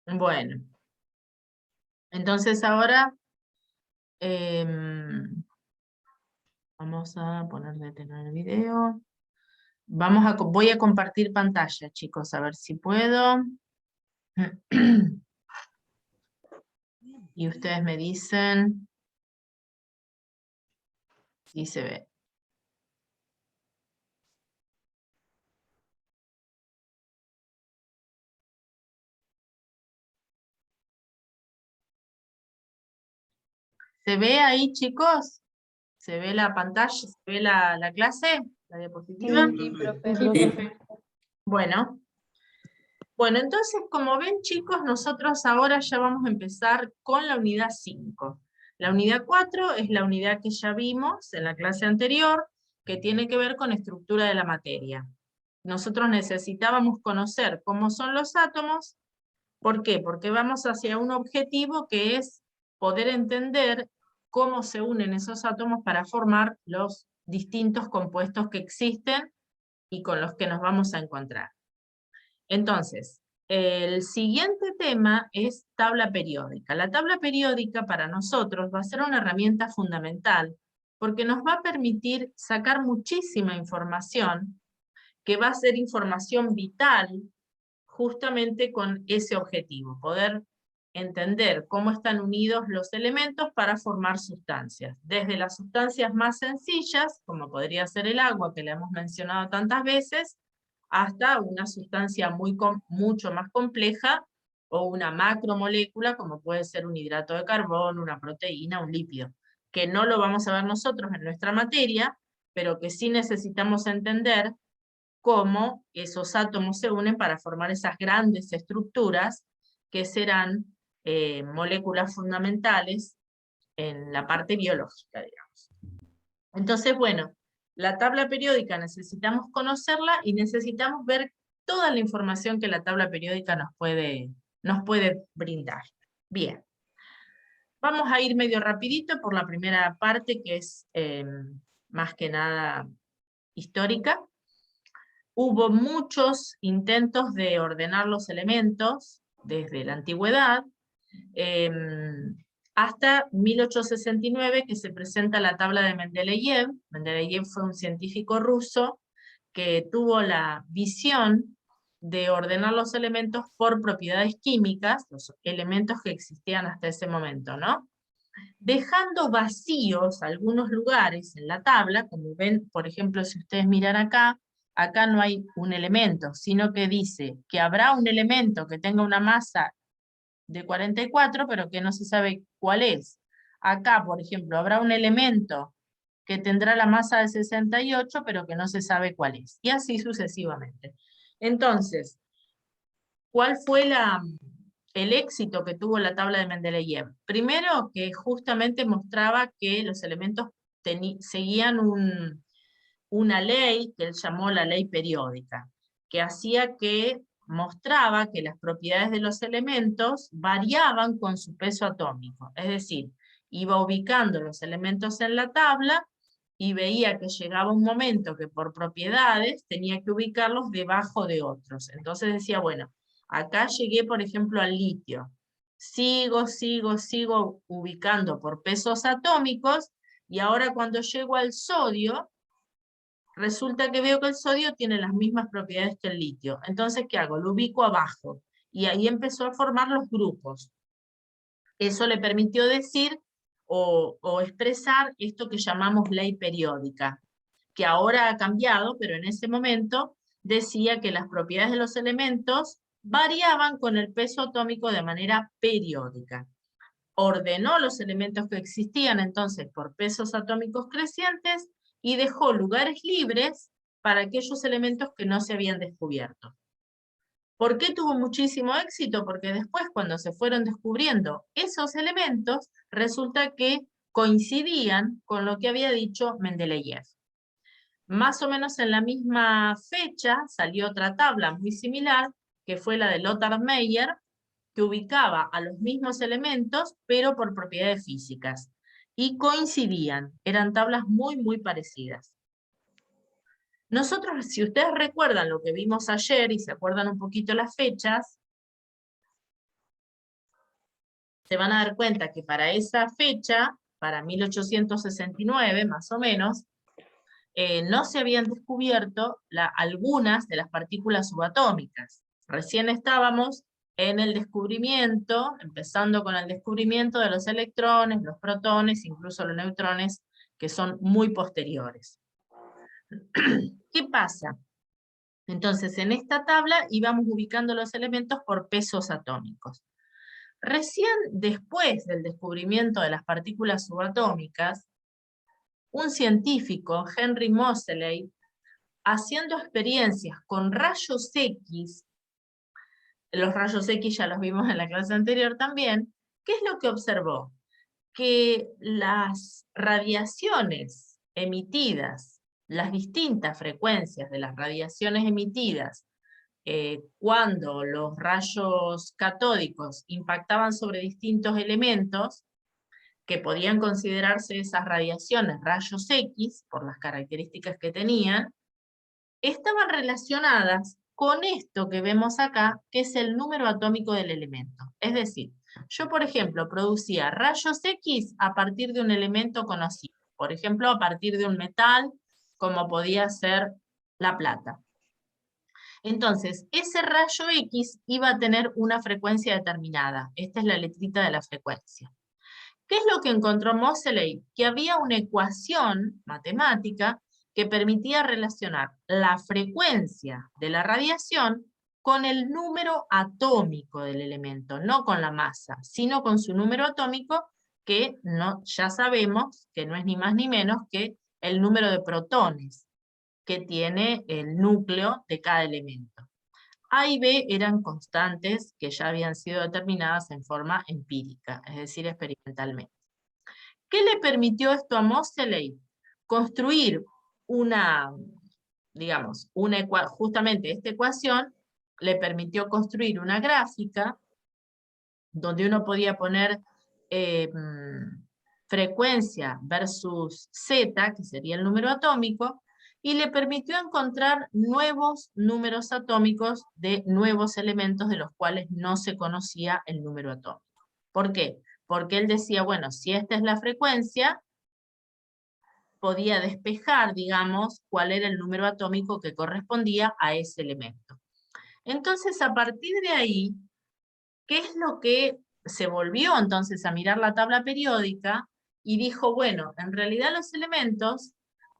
Bueno, entonces ahora em, vamos a poner detener el video. Voy a compartir pantalla, chicos, a ver si puedo. Y ustedes me dicen si se ve. ¿Se ve ahí, chicos? ¿Se ve la pantalla? ¿Se ve la clase? ¿La diapositiva? Sí, profe. Sí, profe. Bueno, entonces, como ven, chicos, nosotros ahora ya vamos a empezar con la unidad 5. La unidad 4 es la unidad que ya vimos en la clase anterior, que tiene que ver con estructura de la materia. Nosotros necesitábamos conocer cómo son los átomos. ¿Por qué? Porque vamos hacia un objetivo que es poder entender cómo se unen esos átomos para formar los distintos compuestos que existen y con los que nos vamos a encontrar. Entonces, el siguiente tema es tabla periódica. La tabla periódica para nosotros va a ser una herramienta fundamental porque nos va a permitir sacar muchísima información que va a ser información vital justamente con ese objetivo, poder entender cómo están unidos los elementos para formar sustancias. Desde las sustancias más sencillas, como podría ser el agua, que le hemos mencionado tantas veces, hasta una sustancia mucho más compleja, o una macromolécula, como puede ser un hidrato de carbono, una proteína, un lípido, que no lo vamos a ver nosotros en nuestra materia, pero que sí necesitamos entender cómo esos átomos se unen para formar esas grandes estructuras que serán moléculas fundamentales en la parte biológica, digamos. Entonces, bueno, la tabla periódica necesitamos conocerla y necesitamos ver toda la información que la tabla periódica nos puede brindar. Bien, vamos a ir medio rapidito por la primera parte, que es más que nada histórica. Hubo muchos intentos de ordenar los elementos desde la antigüedad, hasta 1869, que se presenta la tabla de Mendeleev. Mendeleev fue un científico ruso que tuvo la visión de ordenar los elementos por propiedades químicas, los elementos que existían hasta ese momento, ¿no? Dejando vacíos algunos lugares en la tabla, como ven, por ejemplo, si ustedes miran acá, acá no hay un elemento, sino que dice que habrá un elemento que tenga una masa de 44, pero que no se sabe cuál es. Acá, por ejemplo, habrá un elemento que tendrá la masa de 68, pero que no se sabe cuál es. Y así sucesivamente. Entonces, ¿cuál fue el éxito que tuvo la tabla de Mendeleev? Primero, que justamente mostraba que los elementos seguían una ley que él llamó la ley periódica, que hacía que mostraba que las propiedades de los elementos variaban con su peso atómico. Es decir, iba ubicando los elementos en la tabla y veía que llegaba un momento que por propiedades tenía que ubicarlos debajo de otros. Entonces decía, bueno, acá llegué, por ejemplo, al litio. Sigo ubicando por pesos atómicos, y ahora cuando llego al sodio, resulta que veo que el sodio tiene las mismas propiedades que el litio. Entonces, ¿qué hago? Lo ubico abajo. Y ahí empezó a formar los grupos. Eso le permitió decir o expresar esto que llamamos ley periódica, que ahora ha cambiado, pero en ese momento decía que las propiedades de los elementos variaban con el peso atómico de manera periódica. Ordenó los elementos que existían entonces por pesos atómicos crecientes y dejó lugares libres para aquellos elementos que no se habían descubierto. ¿Por qué tuvo muchísimo éxito? Porque después, cuando se fueron descubriendo esos elementos, resulta que coincidían con lo que había dicho Mendeleev. Más o menos en la misma fecha salió otra tabla muy similar, que fue la de Lothar Meyer, que ubicaba a los mismos elementos, pero por propiedades físicas. Y coincidían, eran tablas muy parecidas. Nosotros, si ustedes recuerdan lo que vimos ayer y se acuerdan un poquito las fechas, se van a dar cuenta que para esa fecha, para 1869 más o menos, no se habían descubierto algunas de las partículas subatómicas. Recién estábamos en el descubrimiento, empezando con el descubrimiento de los electrones, los protones, incluso los neutrones, que son muy posteriores. ¿Qué pasa? Entonces, en esta tabla íbamos ubicando los elementos por pesos atómicos. Recién después del descubrimiento de las partículas subatómicas, un científico, Henry Moseley, haciendo experiencias con rayos X, los rayos X ya los vimos en la clase anterior también, ¿qué es lo que observó? Que las radiaciones emitidas, las distintas frecuencias de las radiaciones emitidas, cuando los rayos catódicos impactaban sobre distintos elementos, que podían considerarse esas radiaciones rayos X, por las características que tenían, estaban relacionadas con esto que vemos acá, que es el número atómico del elemento. Es decir, yo, por ejemplo, producía rayos X a partir de un elemento conocido. Por ejemplo, a partir de un metal, como podía ser la plata. Entonces, ese rayo X iba a tener una frecuencia determinada. Esta es la letrita de la frecuencia. ¿Qué es lo que encontró Moseley? Que había una ecuación matemática que permitía relacionar la frecuencia de la radiación con el número atómico del elemento, no con la masa, sino con su número atómico, que ya sabemos que no es ni más ni menos que el número de protones que tiene el núcleo de cada elemento. A y B eran constantes que ya habían sido determinadas en forma empírica, es decir, experimentalmente. ¿Qué le permitió esto a Moseley? Construir justamente esta ecuación le permitió construir una gráfica donde uno podía poner frecuencia versus Z, que sería el número atómico, y le permitió encontrar nuevos números atómicos de nuevos elementos de los cuales no se conocía el número atómico. ¿Por qué? Porque él decía, bueno, si esta es la frecuencia, podía despejar, digamos, cuál era el número atómico que correspondía a ese elemento. Entonces, a partir de ahí, ¿qué es lo que se volvió entonces a mirar la tabla periódica y dijo, bueno, en realidad los elementos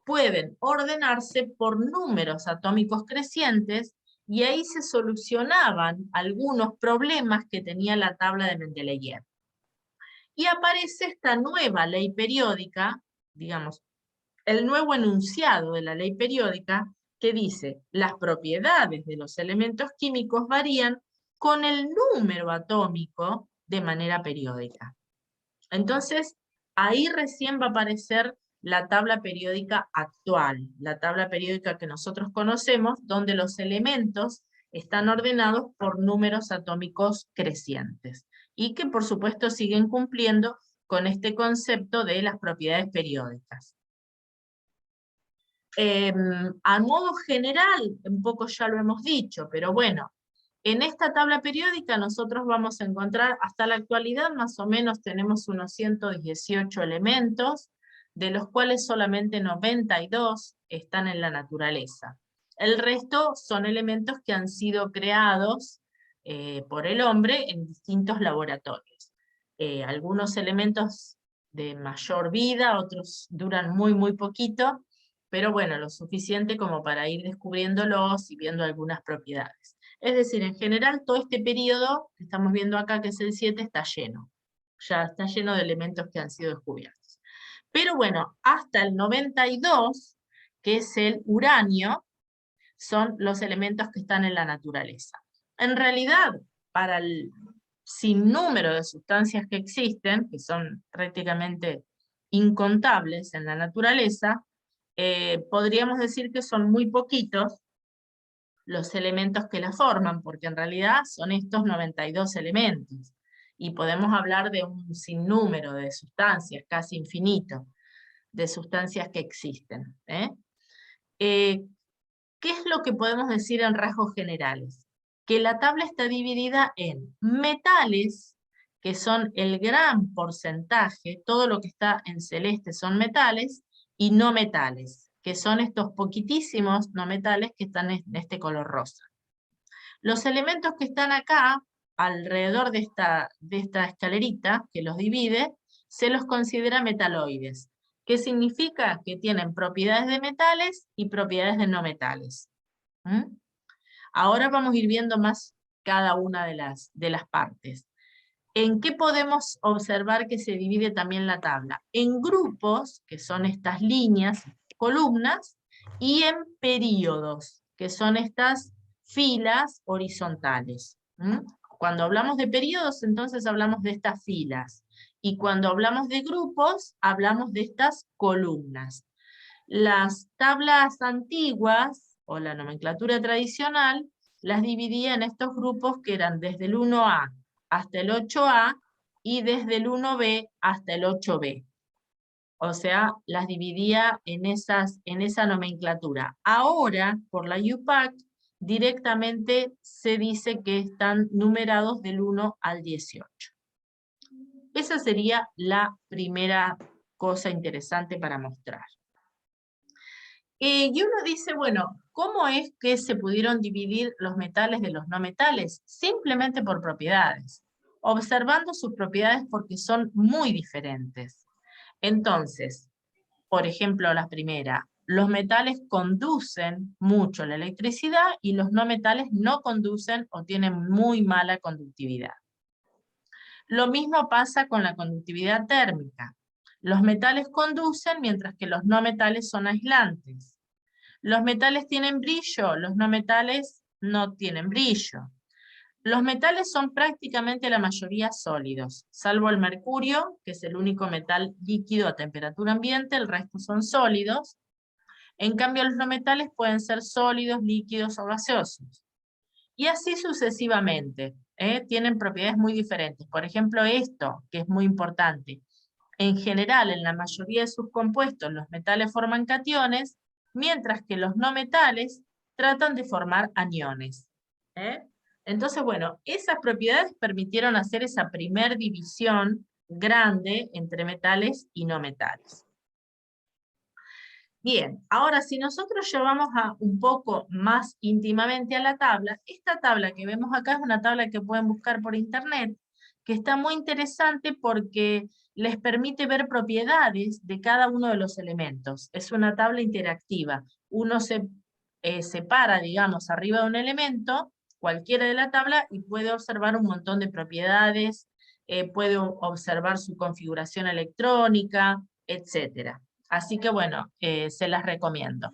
pueden ordenarse por números atómicos crecientes, y ahí se solucionaban algunos problemas que tenía la tabla de Mendeleev. Y aparece esta nueva ley periódica, digamos, el nuevo enunciado de la ley periódica, que dice, las propiedades de los elementos químicos varían con el número atómico de manera periódica. Entonces, ahí recién va a aparecer la tabla periódica actual, la tabla periódica que nosotros conocemos, donde los elementos están ordenados por números atómicos crecientes, y que por supuesto siguen cumpliendo con este concepto de las propiedades periódicas. A modo general, un poco ya lo hemos dicho, pero bueno, en esta tabla periódica nosotros vamos a encontrar, hasta la actualidad más o menos tenemos unos 118 elementos, de los cuales solamente 92 están en la naturaleza. El resto son elementos que han sido creados por el hombre en distintos laboratorios. Algunos elementos de mayor vida, otros duran muy, muy poquito, pero bueno, lo suficiente como para ir descubriéndolos y viendo algunas propiedades. Es decir, en general todo este periodo que estamos viendo acá, que es el 7, está lleno. Ya está lleno de elementos que han sido descubiertos. Pero bueno, hasta el 92, que es el uranio, son los elementos que están en la naturaleza. En realidad, para el sinnúmero de sustancias que existen, que son prácticamente incontables en la naturaleza, podríamos decir que son muy poquitos los elementos que la forman, porque en realidad son estos 92 elementos, y podemos hablar de un sinnúmero de sustancias, casi infinito, de sustancias que existen. ¿Qué es lo que podemos decir en rasgos generales? Que la tabla está dividida en metales, que son el gran porcentaje, todo lo que está en celeste son metales, y no metales, que son estos poquitísimos no metales que están en este color rosa. Los elementos que están acá, alrededor de esta escalerita que los divide, se los considera metaloides. ¿Qué significa? Que tienen propiedades de metales y propiedades de no metales. Ahora vamos a ir viendo más cada una de las partes. ¿En qué podemos observar que se divide también la tabla? En grupos, que son estas líneas, columnas, y en períodos, que son estas filas horizontales. Cuando hablamos de períodos, entonces hablamos de estas filas. Y cuando hablamos de grupos, hablamos de estas columnas. Las tablas antiguas, o la nomenclatura tradicional, las dividía en estos grupos que eran desde el 1A hasta el 8A, y desde el 1B hasta el 8B. O sea, las dividía en esa nomenclatura. Ahora, por la UPAC, directamente se dice que están numerados del 1 al 18. Esa sería la primera cosa interesante para mostrar. Y uno dice, bueno, ¿cómo es que se pudieron dividir los metales de los no metales? Simplemente por propiedades, observando sus propiedades porque son muy diferentes. Entonces, por ejemplo, la primera, los metales conducen mucho la electricidad y los no metales no conducen o tienen muy mala conductividad. Lo mismo pasa con la conductividad térmica. Los metales conducen mientras que los no metales son aislantes. Los metales tienen brillo, los no metales no tienen brillo. Los metales son prácticamente la mayoría sólidos, salvo el mercurio, que es el único metal líquido a temperatura ambiente, el resto son sólidos. En cambio, los no metales pueden ser sólidos, líquidos o gaseosos. Y así sucesivamente, tienen propiedades muy diferentes. Por ejemplo, esto, que es muy importante. En general, en la mayoría de sus compuestos, los metales forman cationes, mientras que los no metales tratan de formar aniones. Entonces, bueno, esas propiedades permitieron hacer esa primer división grande entre metales y no metales. Bien, ahora si nosotros llevamos un poco más íntimamente a la tabla, esta tabla que vemos acá es una tabla que pueden buscar por internet, que está muy interesante porque les permite ver propiedades de cada uno de los elementos. Es una tabla interactiva. Uno se separa, digamos, arriba de un elemento, cualquiera de la tabla, y puede observar un montón de propiedades, puede observar su configuración electrónica, etcétera. Así que bueno, se las recomiendo.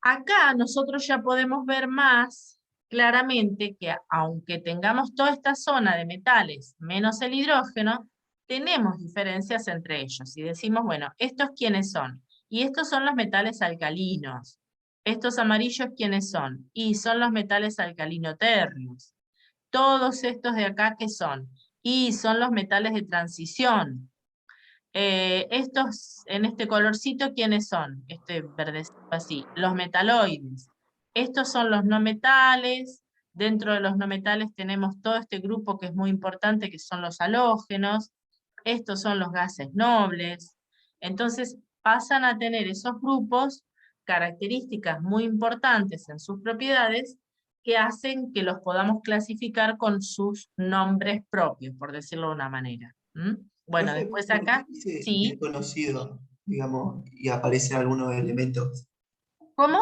Acá nosotros ya podemos ver más claramente que aunque tengamos toda esta zona de metales menos el hidrógeno, tenemos diferencias entre ellos. Y decimos, bueno, ¿estos quiénes son? Y estos son los metales alcalinos. ¿Estos amarillos quiénes son? Y son los metales alcalino-térreos. Todos estos de acá, ¿qué son? Y son los metales de transición. Estos, en este colorcito, ¿quiénes son? Este verdecito así, los metaloides. Estos son los no metales. Dentro de los no metales tenemos todo este grupo que es muy importante, que son los halógenos. Estos son los gases nobles. Entonces pasan a tener esos grupos características muy importantes en sus propiedades que hacen que los podamos clasificar con sus nombres propios, por decirlo de una manera. Bueno, Profe, después ¿por qué acá, dice sí. desconocido, digamos, y aparecen algunos elementos? ¿Cómo?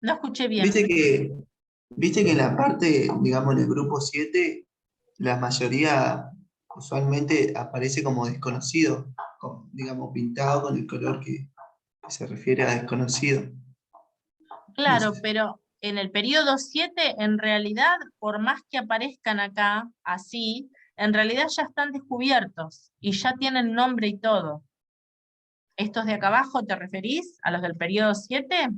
No escuché bien. Viste que en la parte, digamos, en el grupo 7, la mayoría usualmente aparece como desconocido, digamos, pintado con el color que se refiere a desconocido. No Claro, sé. pero en el periodo 7, en realidad, por más que aparezcan acá así, en realidad ya están descubiertos y ya tienen nombre y todo. ¿Estos de acá abajo te referís? ¿A los del periodo 7?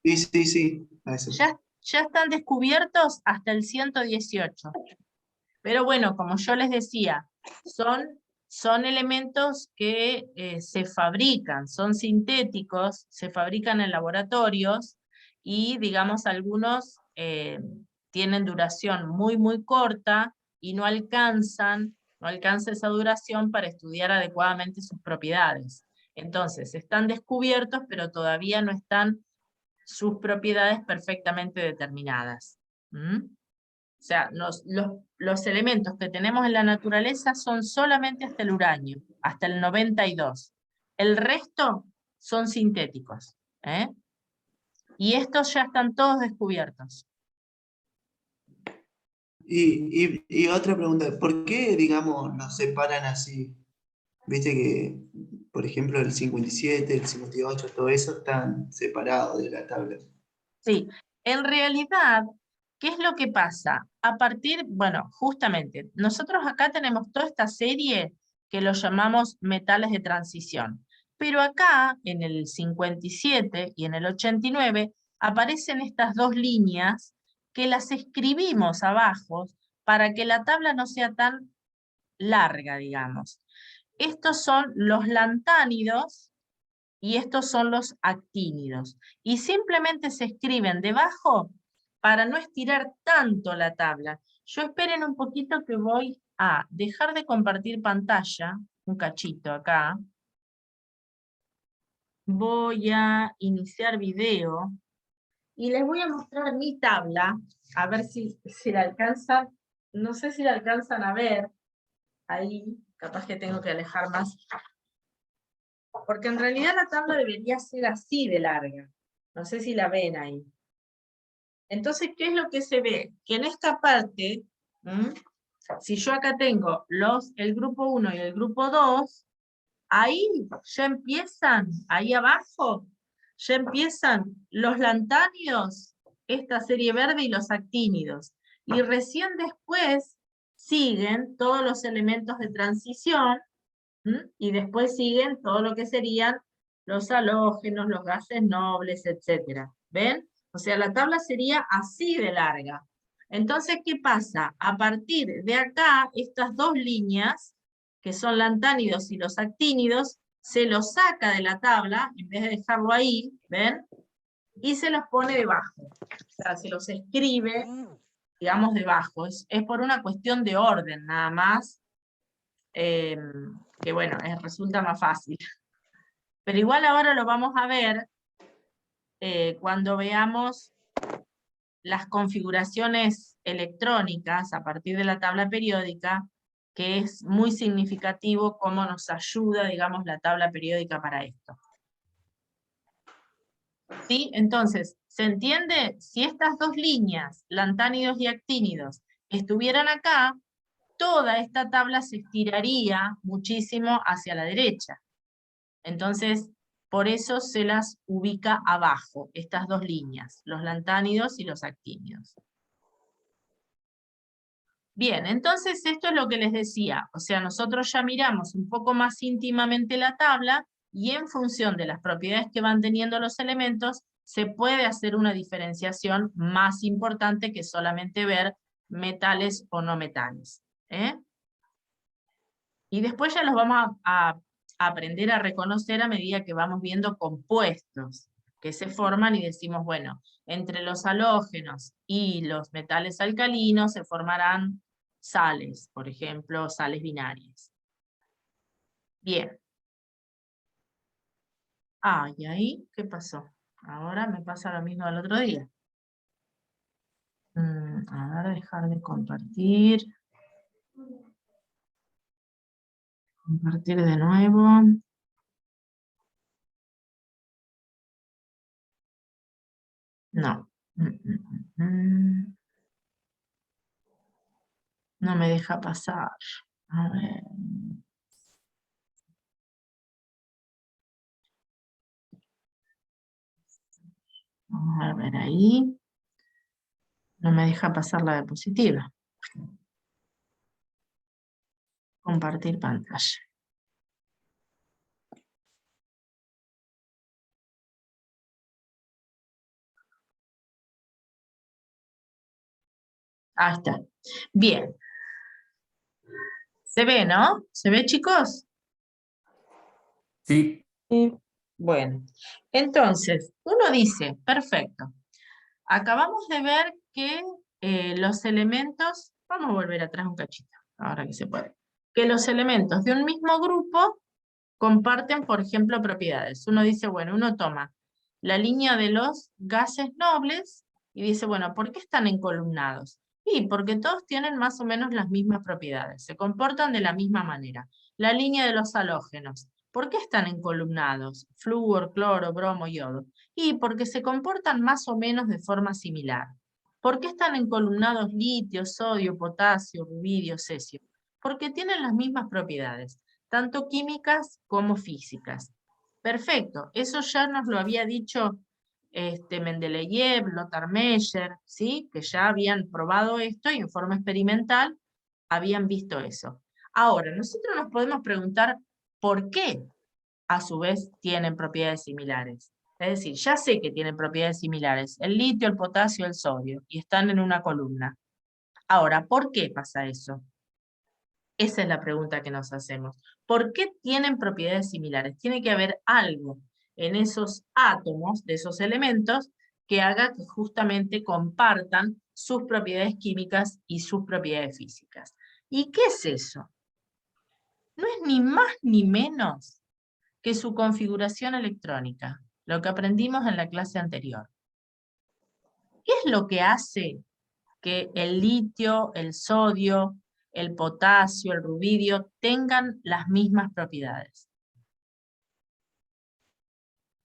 Sí, sí, sí, a eso. Ya están descubiertos hasta el 118. Pero bueno, como yo les decía, son elementos que se fabrican, son sintéticos, se fabrican en laboratorios y digamos algunos tienen duración muy muy corta y no alcanza esa duración para estudiar adecuadamente sus propiedades. Entonces, están descubiertos, pero todavía no están sus propiedades perfectamente determinadas. ¿Mm? O sea, los elementos que tenemos en la naturaleza son solamente hasta el uranio, hasta el 92. El resto son sintéticos. ¿Eh? Y estos ya están todos descubiertos. Y otra pregunta, ¿por qué, digamos, nos separan así? Viste que, por ejemplo, el 57, el 58, todo eso están separados de la tabla. Sí, en realidad, ¿qué es lo que pasa? A partir, bueno, justamente, nosotros acá tenemos toda esta serie que lo llamamos metales de transición, pero acá, en el 57 y en el 89, aparecen estas dos líneas que las escribimos abajo para que la tabla no sea tan larga, digamos. Estos son los lantánidos y estos son los actínidos. Y simplemente se escriben debajo para no estirar tanto la tabla. Yo esperen un poquito que voy a dejar de compartir pantalla, un cachito acá. Voy a iniciar video y les voy a mostrar mi tabla, a ver si la alcanzan, no sé si la alcanzan a ver, ahí, capaz que tengo que alejar más. Porque en realidad la tabla debería ser así de larga. No sé si la ven ahí. Entonces, ¿qué es lo que se ve? Que en esta parte, si yo acá tengo el grupo 1 y el grupo 2, ahí ya empiezan, ahí abajo, ya empiezan los lantánidos, esta serie verde y los actínidos. Y recién después siguen todos los elementos de transición, y después siguen todo lo que serían los halógenos, los gases nobles, etc. ¿Ven? O sea, la tabla sería así de larga. Entonces, ¿qué pasa? A partir de acá, estas dos líneas, que son lantánidos y los actínidos, se los saca de la tabla, en vez de dejarlo ahí, ¿ven? Y se los pone debajo. O sea, se los escribe, digamos, debajo. Es por una cuestión de orden, nada más. Que bueno, resulta más fácil. Pero igual ahora lo vamos a ver cuando veamos las configuraciones electrónicas a partir de la tabla periódica, que es muy significativo cómo nos ayuda, digamos, la tabla periódica para esto. ¿Sí? Entonces, ¿se entiende? Si estas dos líneas, lantánidos y actínidos, estuvieran acá, toda esta tabla se estiraría muchísimo hacia la derecha. Entonces, por eso se las ubica abajo, estas dos líneas, los lantánidos y los actínidos. Bien, entonces esto es lo que les decía, o sea, nosotros ya miramos un poco más íntimamente la tabla y en función de las propiedades que van teniendo los elementos, se puede hacer una diferenciación más importante que solamente ver metales o no metales. Y después ya los vamos a aprender a reconocer a medida que vamos viendo compuestos que se forman y decimos, bueno, entre los halógenos y los metales alcalinos se formarán sales, por ejemplo, sales binarias. Bien. Ah, ¿y ahí qué pasó? Ahora me pasa lo mismo del otro día. A ver, dejar de compartir. Compartir de nuevo. No. No me deja pasar. A ver. Vamos a ver ahí. No me deja pasar la diapositiva. Compartir pantalla. Ahí está. Bien. ¿Se ve, no? ¿Se ve, chicos? Sí. Sí. Bueno. Entonces, uno dice, perfecto. Acabamos de ver que los elementos... Vamos a volver atrás un cachito, ahora que se puede. Que los elementos de un mismo grupo comparten, por ejemplo, propiedades. Uno dice, bueno, uno toma la línea de los gases nobles y dice, bueno, ¿por qué están encolumnados? Y porque todos tienen más o menos las mismas propiedades, se comportan de la misma manera. La línea de los halógenos, ¿por qué están encolumnados? Flúor, cloro, bromo, yodo. Y porque se comportan más o menos de forma similar. ¿Por qué están encolumnados litio, sodio, potasio, rubidio, cesio? Porque tienen las mismas propiedades, tanto químicas como físicas. Perfecto, eso ya nos lo había dicho Mendeleev, Lothar Meyer, ¿sí? Que ya habían probado esto y en forma experimental habían visto eso. Ahora, nosotros nos podemos preguntar por qué a su vez tienen propiedades similares. Es decir, ya sé que tienen propiedades similares, el litio, el potasio, el sodio, y están en una columna. Ahora, ¿por qué pasa eso? Esa es la pregunta que nos hacemos. ¿Por qué tienen propiedades similares? Tiene que haber algo en esos átomos, de esos elementos, que haga que justamente compartan sus propiedades químicas y sus propiedades físicas. ¿Y qué es eso? No es ni más ni menos que su configuración electrónica, lo que aprendimos en la clase anterior. ¿Qué es lo que hace que el litio, el sodio, el potasio, el rubidio tengan las mismas propiedades?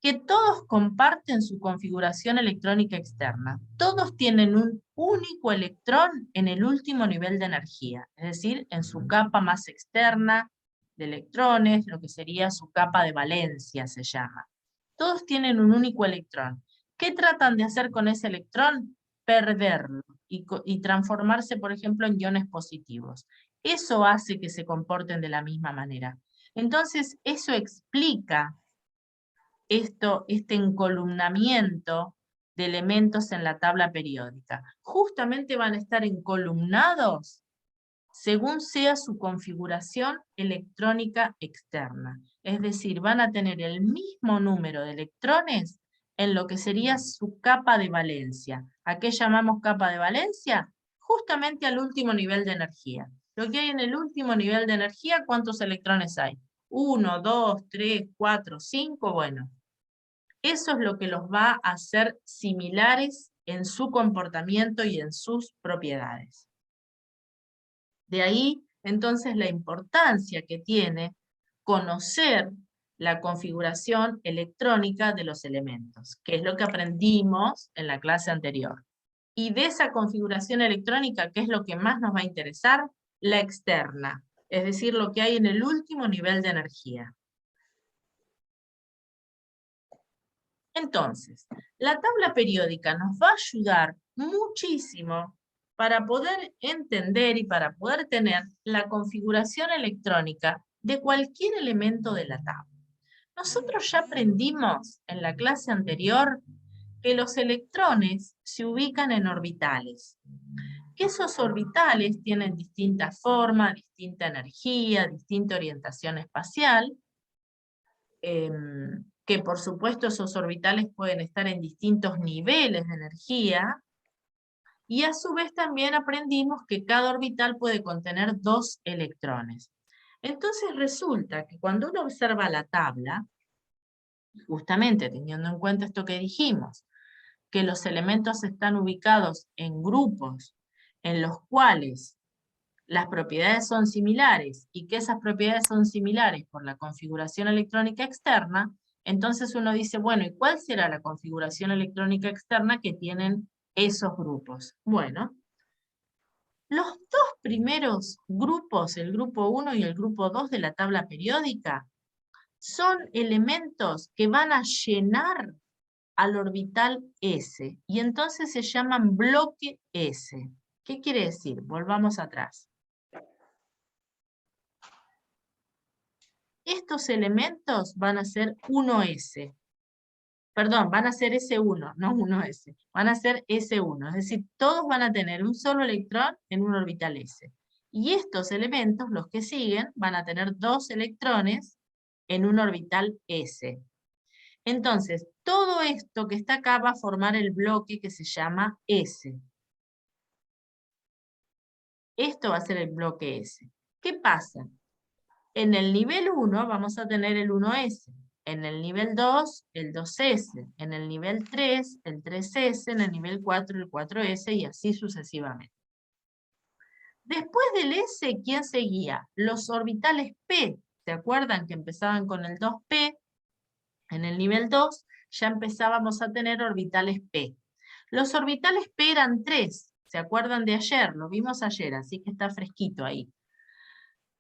Que todos comparten su configuración electrónica externa. Todos tienen un único electrón en el último nivel de energía, es decir, en su capa más externa de electrones, lo que sería su capa de valencia se llama. Todos tienen un único electrón. ¿Qué tratan de hacer con ese electrón? Perderlo y transformarse, por ejemplo, en iones positivos. Eso hace que se comporten de la misma manera. Entonces, eso explica este encolumnamiento de elementos en la tabla periódica. Justamente van a estar encolumnados según sea su configuración electrónica externa. Es decir, van a tener el mismo número de electrones en lo que sería su capa de valencia. ¿A qué llamamos capa de valencia? Justamente al último nivel de energía. Lo que hay en el último nivel de energía, ¿cuántos electrones hay? 1, 2, 3, 4, 5, bueno. Eso es lo que los va a hacer similares en su comportamiento y en sus propiedades. De ahí, entonces, la importancia que tiene conocer la configuración electrónica de los elementos, que es lo que aprendimos en la clase anterior. Y de esa configuración electrónica, ¿qué es lo que más nos va a interesar? La externa, es decir, lo que hay en el último nivel de energía. Entonces, la tabla periódica nos va a ayudar muchísimo para poder entender y para poder tener la configuración electrónica de cualquier elemento de la tabla. Nosotros ya aprendimos en la clase anterior que los electrones se ubican en orbitales, que esos orbitales tienen distinta forma, distinta energía, distinta orientación espacial, que por supuesto esos orbitales pueden estar en distintos niveles de energía, y a su vez también aprendimos que cada orbital puede contener 2 electrones. Entonces resulta que cuando uno observa la tabla, justamente teniendo en cuenta esto que dijimos, que los elementos están ubicados en grupos en los cuales las propiedades son similares y que esas propiedades son similares por la configuración electrónica externa, entonces uno dice, bueno, ¿y cuál será la configuración electrónica externa que tienen esos grupos? Bueno, los dos primeros grupos, el grupo 1 y el grupo 2 de la tabla periódica, son elementos que van a llenar al orbital S, y entonces se llaman bloque S. ¿Qué quiere decir? Volvamos atrás. Estos elementos van a ser 1S. Perdón, van a ser S1, no 1S. Van a ser S1, es decir, todos van a tener un solo electrón en un orbital S. Y estos elementos, los que siguen, van a tener 2 electrones en un orbital S. Entonces, todo esto que está acá va a formar el bloque que se llama S. Esto va a ser el bloque S. ¿Qué pasa? En el nivel 1 vamos a tener el 1S. En el nivel 2, el 2S. En el nivel 3, el 3S. En el nivel 4, el 4S. Y así sucesivamente. Después del S, ¿quién seguía? Los orbitales P. ¿Se acuerdan que empezaban con el 2P? En el nivel 2 ya empezábamos a tener orbitales P. Los orbitales P eran 3. ¿Se acuerdan de ayer? Lo vimos ayer, así que está fresquito ahí.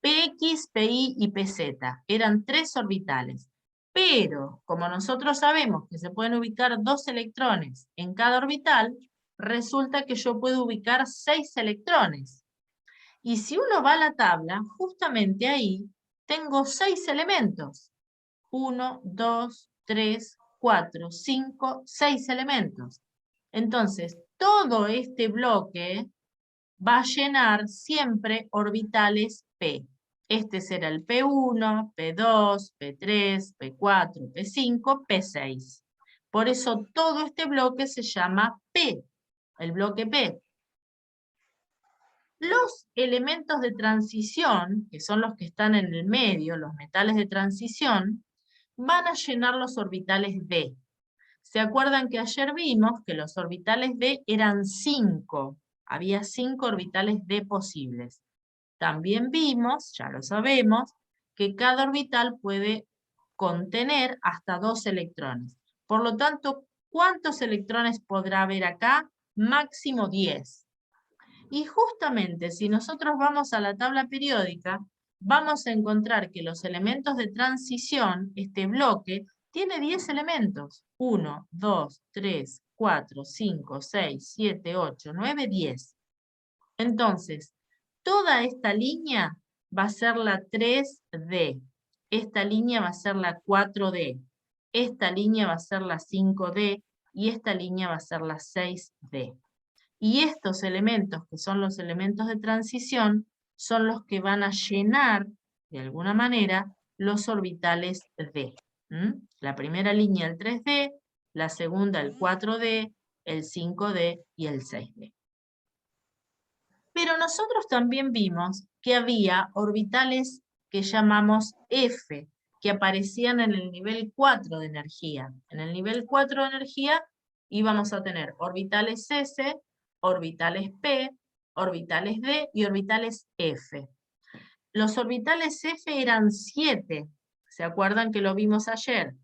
PX, PY y PZ. Eran 3 orbitales. Pero, como nosotros sabemos que se pueden ubicar 2 electrones en cada orbital, resulta que yo puedo ubicar 6 electrones. Y si uno va a la tabla, justamente ahí tengo 6 elementos. 1, 2, 3, 4, 5, 6 elementos. Entonces, todo este bloque va a llenar siempre orbitales P. Este será el P1, P2, P3, P4, P5, P6. Por eso todo este bloque se llama P, el bloque P. Los elementos de transición, que son los que están en el medio, los metales de transición, van a llenar los orbitales D. ¿Se acuerdan que ayer vimos que los orbitales D eran 5? Había 5 orbitales D posibles. También vimos, ya lo sabemos, que cada orbital puede contener hasta 2 electrones. Por lo tanto, ¿cuántos electrones podrá haber acá? Máximo 10. Y justamente si nosotros vamos a la tabla periódica, vamos a encontrar que los elementos de transición, este bloque, tiene 10 elementos. 1, 2, 3, 4, 5, 6, 7, 8, 9, 10. Entonces, toda esta línea va a ser la 3D. Esta línea va a ser la 4D. Esta línea va a ser la 5D. Y esta línea va a ser la 6D. Y estos elementos, que son los elementos de transición, son los que van a llenar, de alguna manera, los orbitales D. La primera línea el 3D, la segunda el 4D, el 5D y el 6D. Pero nosotros también vimos que había orbitales que llamamos F, que aparecían en el nivel 4 de energía. En el nivel 4 de energía íbamos a tener orbitales S, orbitales P, orbitales D y orbitales F. Los orbitales F eran 7, ¿se acuerdan que lo vimos ayer?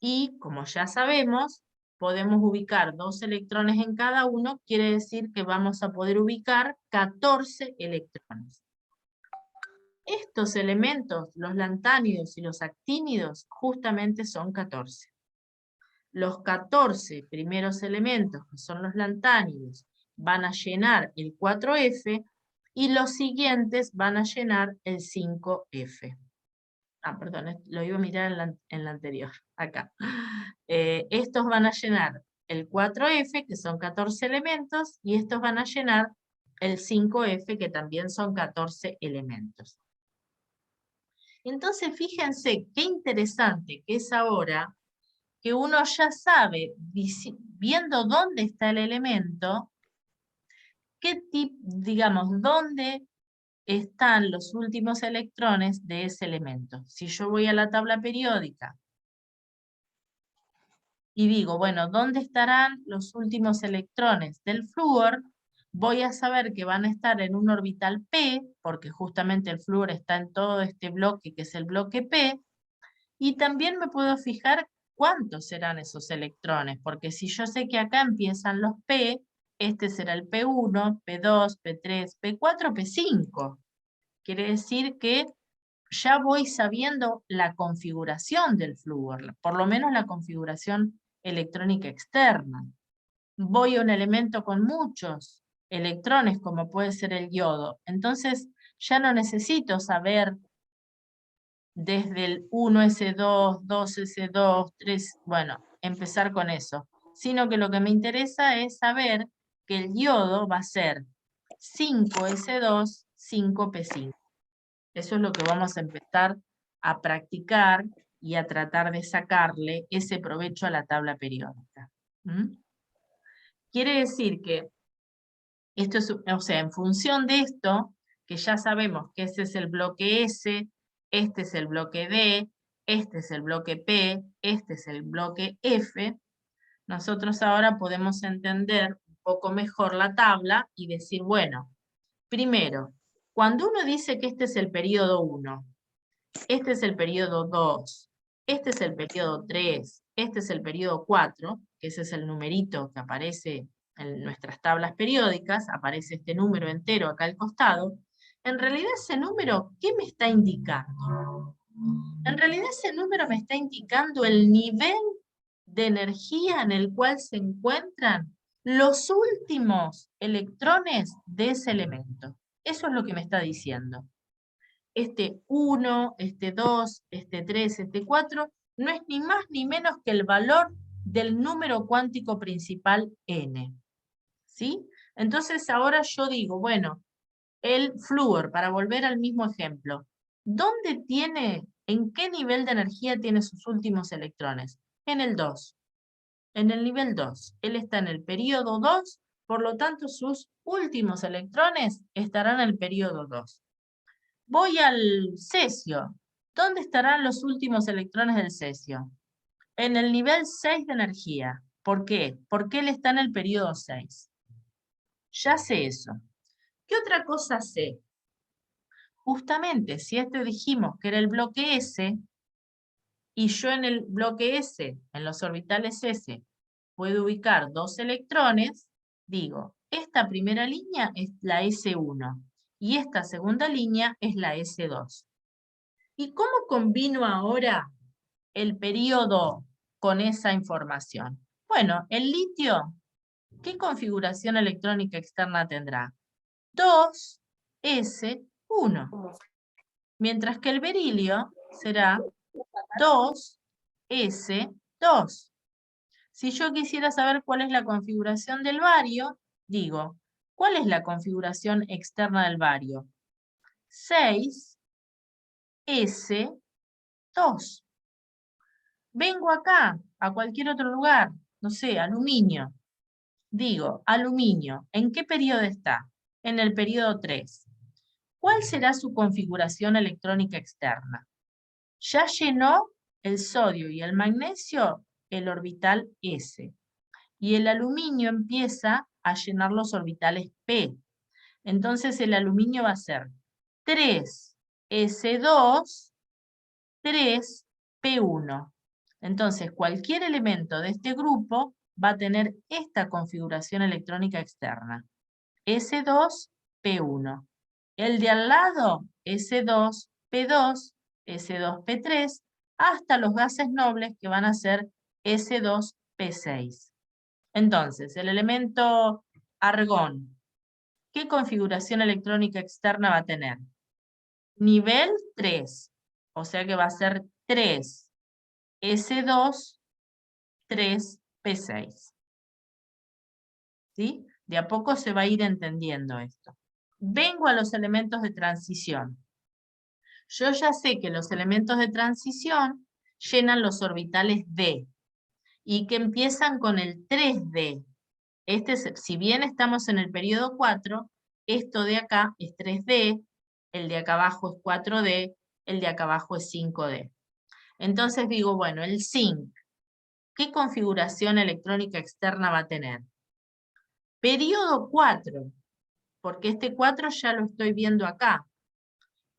Y, como ya sabemos, podemos ubicar 2 electrones en cada uno, quiere decir que vamos a poder ubicar 14 electrones. Estos elementos, los lantánidos y los actínidos, justamente son 14. Los 14 primeros elementos, que son los lantánidos, van a llenar el 4F, y los siguientes van a llenar el 5F. Perdón, lo iba a mirar en la anterior, acá. Estos van a llenar el 4F, que son 14 elementos, y estos van a llenar el 5F, que también son 14 elementos. Entonces, fíjense qué interesante que es ahora que uno ya sabe, viendo dónde está el elemento, digamos, dónde están los últimos electrones de ese elemento. Si yo voy a la tabla periódica y digo, bueno, ¿dónde estarán los últimos electrones del flúor? Voy a saber que van a estar en un orbital P, porque justamente el flúor está en todo este bloque, que es el bloque P, y también me puedo fijar cuántos serán esos electrones, porque si yo sé que acá empiezan los P, este será el P1, P2, P3, P4, P5. Quiere decir que ya voy sabiendo la configuración del flúor, por lo menos la configuración electrónica externa. Voy a un elemento con muchos electrones, como puede ser el yodo. Entonces, ya no necesito saber desde el 1S2, 2S2, 3, bueno, empezar con eso. Sino que lo que me interesa es saber que el yodo va a ser 5S2, 5P5. Eso es lo que vamos a empezar a practicar y a tratar de sacarle ese provecho a la tabla periódica. Quiere decir que Esto es, o sea, en función de esto, que ya sabemos que ese es el bloque S, este es el bloque D, este es el bloque P, este es el bloque F, nosotros ahora podemos entender un poco mejor la tabla y decir, bueno, primero, cuando uno dice que este es el periodo 1, este es el periodo 2, este es el periodo 3, este es el periodo 4, que ese es el numerito que aparece en nuestras tablas periódicas, aparece este número entero acá al costado. En realidad ese número, ¿qué me está indicando? En realidad ese número me está indicando el nivel de energía en el cual se encuentran los últimos electrones de ese elemento. Eso es lo que me está diciendo. Este 1, este 2, este 3, este 4, no es ni más ni menos que el valor del número cuántico principal n. ¿Sí? Entonces ahora yo digo, bueno, el flúor, para volver al mismo ejemplo, ¿dónde tiene, en qué nivel de energía tiene sus últimos electrones? En el 2. En el nivel 2. Él está en el periodo 2, por lo tanto sus últimos electrones estarán en el periodo 2. Voy al cesio. ¿Dónde estarán los últimos electrones del cesio? En el nivel 6 de energía. ¿Por qué? Porque él está en el periodo 6. Ya sé eso. ¿Qué otra cosa sé? Justamente, si este dijimos que era el bloque S, y yo en el bloque S, en los orbitales S, puedo ubicar 2 electrones, digo, esta primera línea es la S1 y esta segunda línea es la S2. ¿Y cómo combino ahora el periodo con esa información? Bueno, el litio, ¿qué configuración electrónica externa tendrá? 2s1. Mientras que el berilio será 2s2. Si yo quisiera saber cuál es la configuración del bario, digo, ¿cuál es la configuración externa del bario? 6s2. Vengo acá, a cualquier otro lugar, no sé, aluminio. Digo, aluminio, ¿en qué periodo está? En el periodo 3. ¿Cuál será su configuración electrónica externa? Ya llenó el sodio y el magnesio el orbital S. Y el aluminio empieza a llenar los orbitales P. Entonces el aluminio va a ser 3s2, 3p1. Entonces cualquier elemento de este grupo va a tener esta configuración electrónica externa. S2p1. El de al lado, S2p2, S2p3, hasta los gases nobles que van a ser S2p6. Entonces, el elemento argón, ¿qué configuración electrónica externa va a tener? Nivel 3, o sea que va a ser 3s2, 3p6. ¿Sí? De a poco se va a ir entendiendo esto. Vengo a los elementos de transición. Yo ya sé que los elementos de transición llenan los orbitales D y que empiezan con el 3D. Si bien estamos en el periodo 4, esto de acá es 3D, el de acá abajo es 4D, el de acá abajo es 5D. Entonces digo, bueno, el zinc, ¿qué configuración electrónica externa va a tener? Periodo 4, porque este 4 ya lo estoy viendo acá.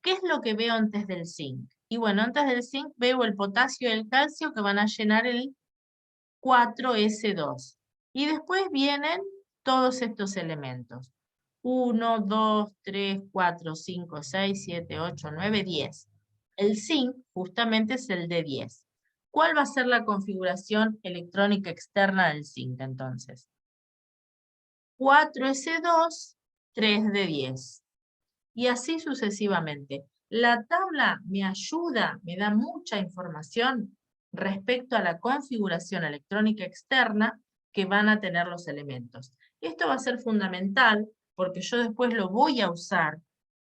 ¿Qué es lo que veo antes del zinc? Y bueno, antes del zinc veo el potasio y el calcio que van a llenar el 4s2. Y después vienen todos estos elementos. 1, 2, 3, 4, 5, 6, 7, 8, 9, 10. El zinc justamente es el de 10. ¿Cuál va a ser la configuración electrónica externa del zinc entonces? 4s2, 3 de 10. Y así sucesivamente. La tabla me ayuda, me da mucha información respecto a la configuración electrónica externa que van a tener los elementos. Esto va a ser fundamental porque yo después lo voy a usar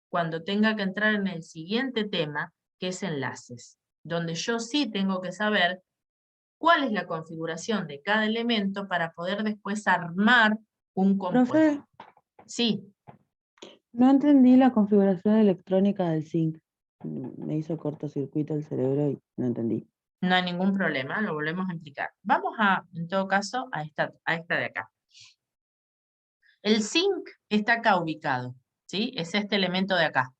cuando tenga que entrar en el siguiente tema, que es enlaces, donde yo sí tengo que saber cuál es la configuración de cada elemento para poder después armar un compuesto. Profe, Sí, No entendí la configuración electrónica del zinc. Me hizo cortocircuito el cerebro y no entendí. no hay ningún problema, lo volvemos a explicar. Vamos en todo caso, a esta de acá. El zinc está acá ubicado, ¿sí? Es este elemento de acá.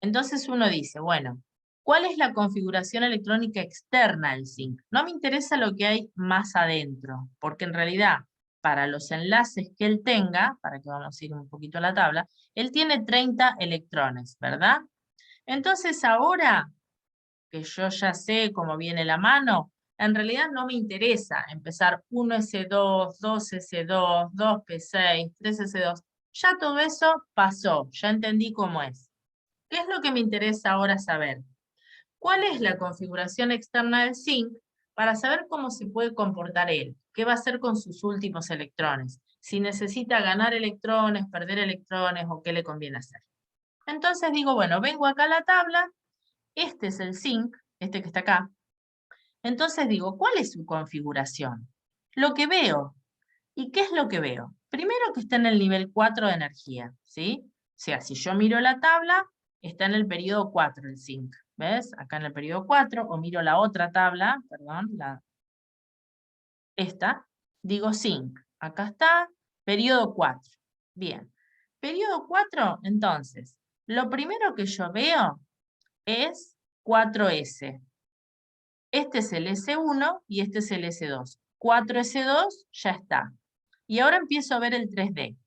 Entonces uno dice, bueno, ¿cuál es la configuración electrónica externa del zinc? No me interesa lo que hay más adentro, porque en realidad, para los enlaces que él tenga, para que vamos a ir un poquito a la tabla, él tiene 30 electrones, ¿verdad? Entonces ahora que yo ya sé cómo viene la mano, en realidad no me interesa empezar 1s2, 2s2, 2p6, 3s2. Ya todo eso pasó, ya entendí cómo es. ¿Qué es lo que me interesa ahora saber? ¿Cuál es la configuración externa del zinc para saber cómo se puede comportar él? ¿Qué va a hacer con sus últimos electrones? Si necesita ganar electrones, perder electrones o qué le conviene hacer. Entonces digo, bueno, vengo acá a la tabla, este es el zinc, este que está acá. Entonces digo, ¿cuál es su configuración? Lo que veo. ¿Y qué es lo que veo? Primero que está en el nivel 4 de energía, ¿sí? O sea, si yo miro la tabla, está en el periodo 4 el zinc, ¿ves? Acá en el periodo 4, o miro la otra tabla, perdón, esta, digo zinc, acá está, periodo 4. Bien, periodo 4, entonces, lo primero que yo veo es 4S. Este es el S1 y este es el S2. 4S2 ya está. Y ahora empiezo a ver el 3D.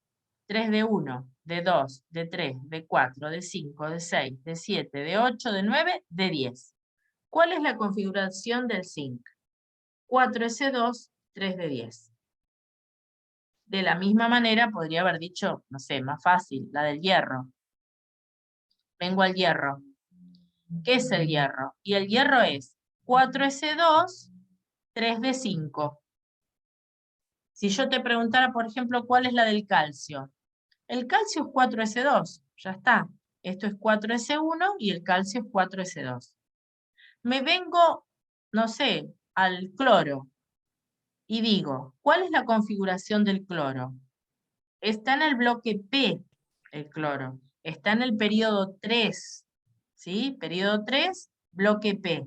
3D1, D2, D3, D4, D5, D6, D7, D8, D9, D10. ¿Cuál es la configuración del zinc? 4S2, 3D10. De la misma manera podría haber dicho, no sé, más fácil, la del hierro. Vengo al hierro. ¿Qué es el hierro? Y el hierro es 4S2, 3D5. Si yo te preguntara, por ejemplo, ¿cuál es la del calcio? El calcio es 4S2, ya está. Esto es 4S1 y el calcio es 4S2. Me vengo, no sé, al cloro y digo, ¿cuál es la configuración del cloro? Está en el bloque P, el cloro. Está en el periodo 3, ¿sí? Periodo 3, bloque P.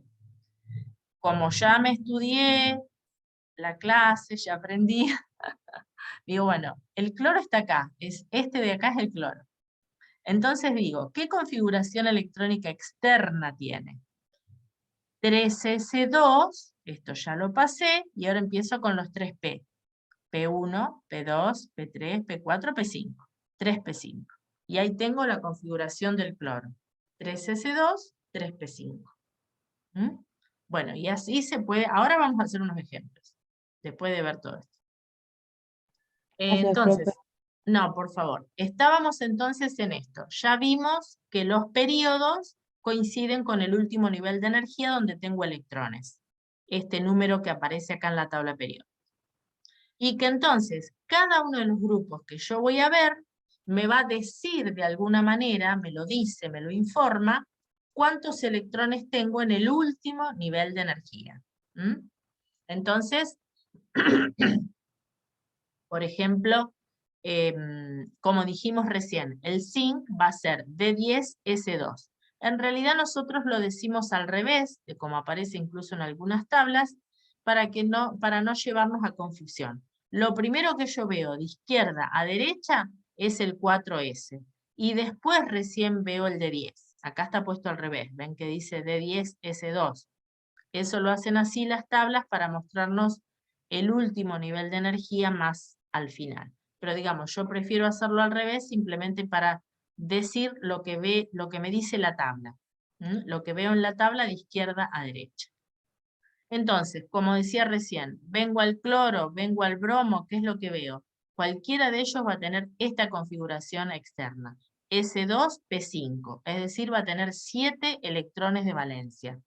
Como ya me estudié la clase, ya aprendí, digo, bueno, el cloro está acá, este de acá es el cloro. Entonces digo, ¿qué configuración electrónica externa tiene? 3s2, esto ya lo pasé, y ahora empiezo con los 3p. P1, P2, P3, P4, P5. 3p5. Y ahí tengo la configuración del cloro. 3s2, 3p5. ¿Mm? Bueno, y así se puede, ahora vamos a hacer unos ejemplos, después de ver todo esto. Gracias, profe. Entonces, no, por favor. Estábamos entonces en esto. Ya vimos que los periodos coinciden con el último nivel de energía donde tengo electrones. Este número que aparece acá en la tabla periódica. Y que entonces cada uno de los grupos que yo voy a ver me va a decir de alguna manera, me lo dice, me lo informa, cuántos electrones tengo en el último nivel de energía. ¿Mm? Entonces, por ejemplo, como dijimos recién, el zinc va a ser D10S2. En realidad nosotros lo decimos al revés, de como aparece incluso en algunas tablas, para no llevarnos a confusión. Lo primero que yo veo de izquierda a derecha es el 4S, y después recién veo el D10. Acá está puesto al revés, ven que dice D10S2. Eso lo hacen así las tablas para mostrarnos el último nivel de energía más al final. Pero digamos, yo prefiero hacerlo al revés simplemente para decir lo que me dice la tabla. Lo que veo en la tabla de izquierda a derecha. Entonces, como decía recién, vengo al cloro, vengo al bromo, ¿qué es lo que veo? Cualquiera de ellos va a tener esta configuración externa. S2P5, es decir, va a tener 7 electrones de valencia.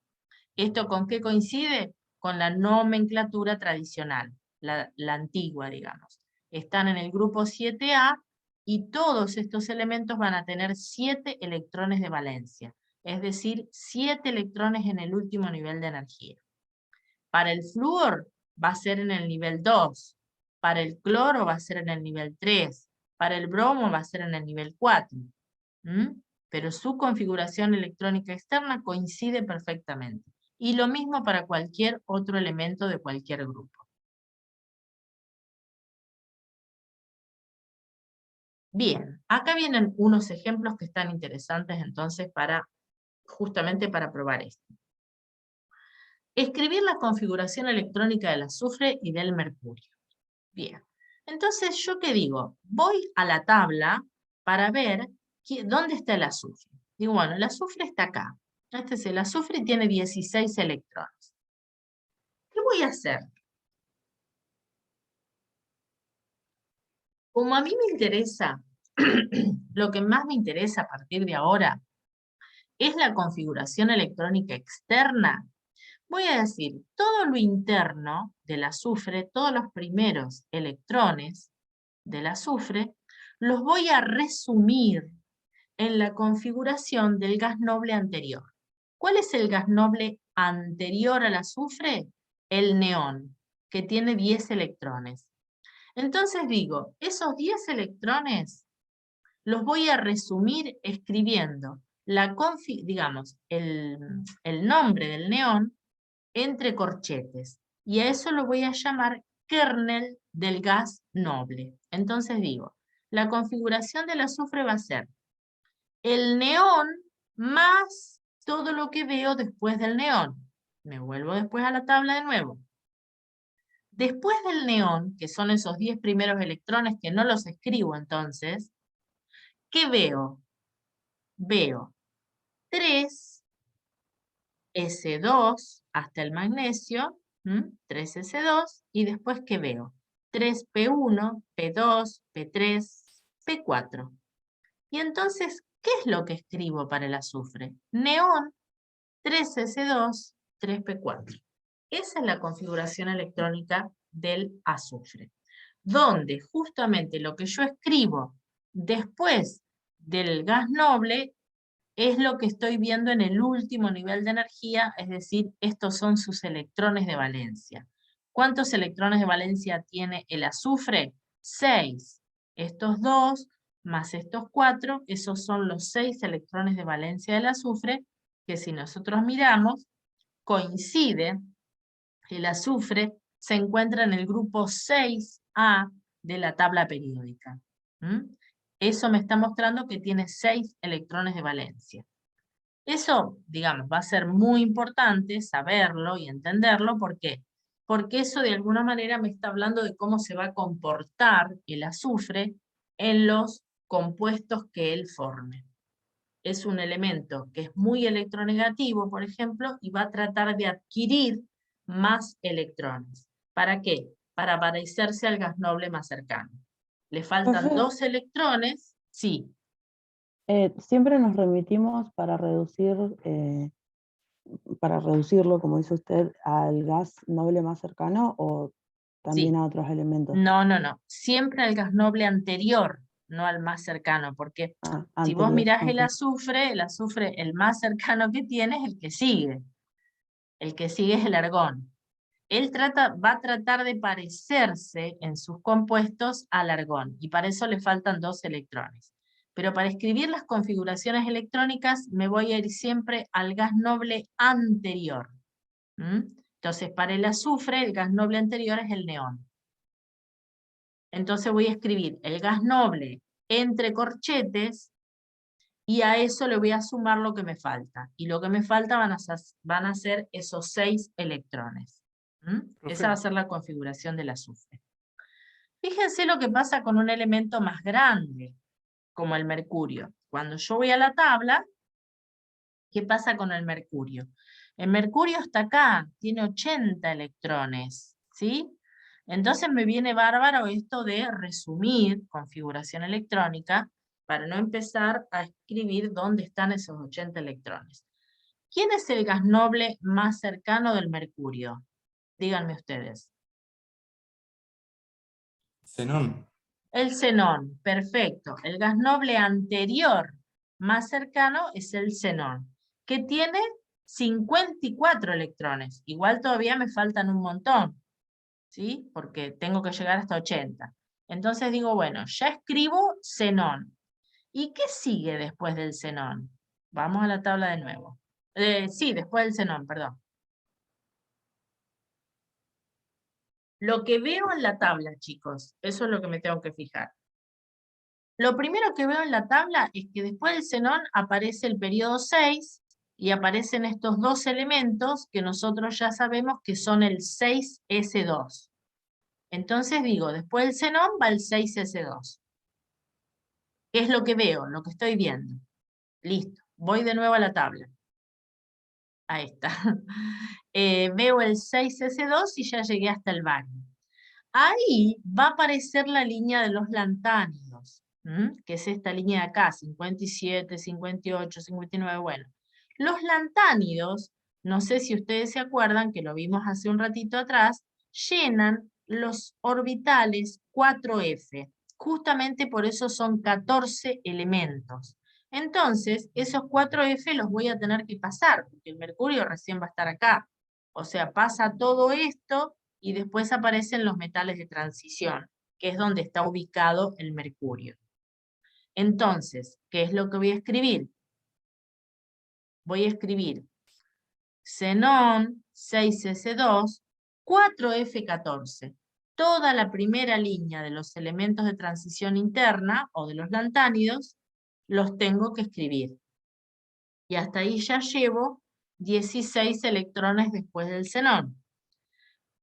¿Esto con qué coincide? Con la nomenclatura tradicional, la antigua, digamos. Están en el grupo 7A y todos estos elementos van a tener 7 electrones de valencia, es decir, 7 electrones en el último nivel de energía. Para el flúor va a ser en el nivel 2, para el cloro va a ser en el nivel 3, Para el bromo va a ser en el nivel 4. Pero su configuración electrónica externa coincide perfectamente. Y lo mismo para cualquier otro elemento de cualquier grupo. Bien, acá vienen unos ejemplos que están interesantes entonces justamente para probar esto. Escribir la configuración electrónica del azufre y del mercurio. Bien, entonces ¿yo qué digo? Voy a la tabla para ver dónde está el azufre. Digo, bueno, el azufre está acá. Este es el azufre y tiene 16 electrones. ¿Qué voy a hacer? Como a mí me interesa, lo que más me interesa a partir de ahora es la configuración electrónica externa, voy a decir todo lo interno del azufre, todos los primeros electrones del azufre, los voy a resumir en la configuración del gas noble anterior. ¿Cuál es el gas noble anterior al azufre? El neón, que tiene 10 electrones. Entonces digo, esos 10 electrones los voy a resumir escribiendo digamos, el nombre del neón entre corchetes. Y a eso lo voy a llamar kernel del gas noble. Entonces digo, la configuración del azufre va a ser el neón más todo lo que veo después del neón. Me vuelvo después a la tabla de nuevo. Después del neón, que son esos 10 primeros electrones que no los escribo entonces, ¿qué veo? Veo 3 S2 hasta el magnesio, 3 S2, y después ¿qué veo? 3 P1, P2, P3, P4. Y entonces, ¿qué es lo que escribo para el azufre? Neón, 3 S2, 3 P4. Esa es la configuración electrónica del azufre, donde justamente lo que yo escribo después del gas noble es lo que estoy viendo en el último nivel de energía, es decir, estos son sus electrones de valencia. ¿Cuántos electrones de valencia tiene el azufre? 6. Estos 2 más estos 4, esos son los 6 electrones de valencia del azufre, que si nosotros miramos, coincide, el azufre se encuentra en el grupo 6A de la tabla periódica. Eso me está mostrando que tiene 6 electrones de valencia. Eso, digamos, va a ser muy importante saberlo y entenderlo. ¿Por qué? Porque eso de alguna manera me está hablando de cómo se va a comportar el azufre en los compuestos que él forme. Es un elemento que es muy electronegativo, por ejemplo, y va a tratar de adquirir más electrones. ¿Para qué? Para parecerse al gas noble más cercano. Le faltan Profe, 2 electrones, sí. siempre nos remitimos para reducirlo, como dice usted, al gas noble más cercano o también Sí. a otros elementos. No, no, no. Siempre al gas noble anterior, no al más cercano, porque si vos Anterior. mirás Ok. el azufre, el más cercano que tiene es el que sigue. El que sigue es el argón. Él va a tratar de parecerse en sus compuestos al argón, y para eso le faltan 2 electrones. Pero para escribir las configuraciones electrónicas me voy a ir siempre al gas noble anterior. Entonces, para el azufre, el gas noble anterior es el neón. Entonces voy a escribir el gas noble entre corchetes y a eso le voy a sumar lo que me falta. Y lo que me falta van a ser esos 6 electrones. Esa va a ser la configuración del azufre. Fíjense lo que pasa con un elemento más grande, como el mercurio. Cuando yo voy a la tabla, ¿qué pasa con el mercurio? El mercurio está acá, tiene 80 electrones, ¿sí? Entonces me viene bárbaro esto de resumir configuración electrónica para no empezar a escribir dónde están esos 80 electrones. ¿Quién es el gas noble más cercano del mercurio? Díganme ustedes. Xenón. El xenón, perfecto. El gas noble anterior más cercano es el xenón, que tiene 54 electrones. Igual todavía me faltan un montón, ¿sí? Porque tengo que llegar hasta 80. Entonces digo, bueno, ya escribo xenón. ¿Y qué sigue después del xenón? Vamos a la tabla de nuevo. Sí, después del xenón, perdón. Lo que veo en la tabla, chicos, eso es lo que me tengo que fijar. Lo primero que veo en la tabla es que después del xenón aparece el periodo 6 y aparecen estos dos elementos que nosotros ya sabemos que son el 6S2. Entonces digo, después del xenón va el 6S2. ¿Qué es lo que veo? Lo que estoy viendo. Listo. Voy de nuevo a la tabla. Ahí está. Veo el 6S2 y ya llegué hasta el bario. Ahí va a aparecer la línea de los lantánidos, que es esta línea de acá, 57, 58, 59, bueno. Los lantánidos, no sé si ustedes se acuerdan, que lo vimos hace un ratito atrás, llenan los orbitales 4F. Justamente por eso son 14 elementos. Entonces, esos 4F los voy a tener que pasar, porque el mercurio recién va a estar acá. O sea, pasa todo esto y después aparecen los metales de transición, que es donde está ubicado el mercurio. Entonces, ¿qué es lo que voy a escribir? Voy a escribir xenón 6S2, 4F14. Toda la primera línea de los elementos de transición interna, o de los lantánidos, los tengo que escribir. Y hasta ahí ya llevo 16 electrones después del xenón.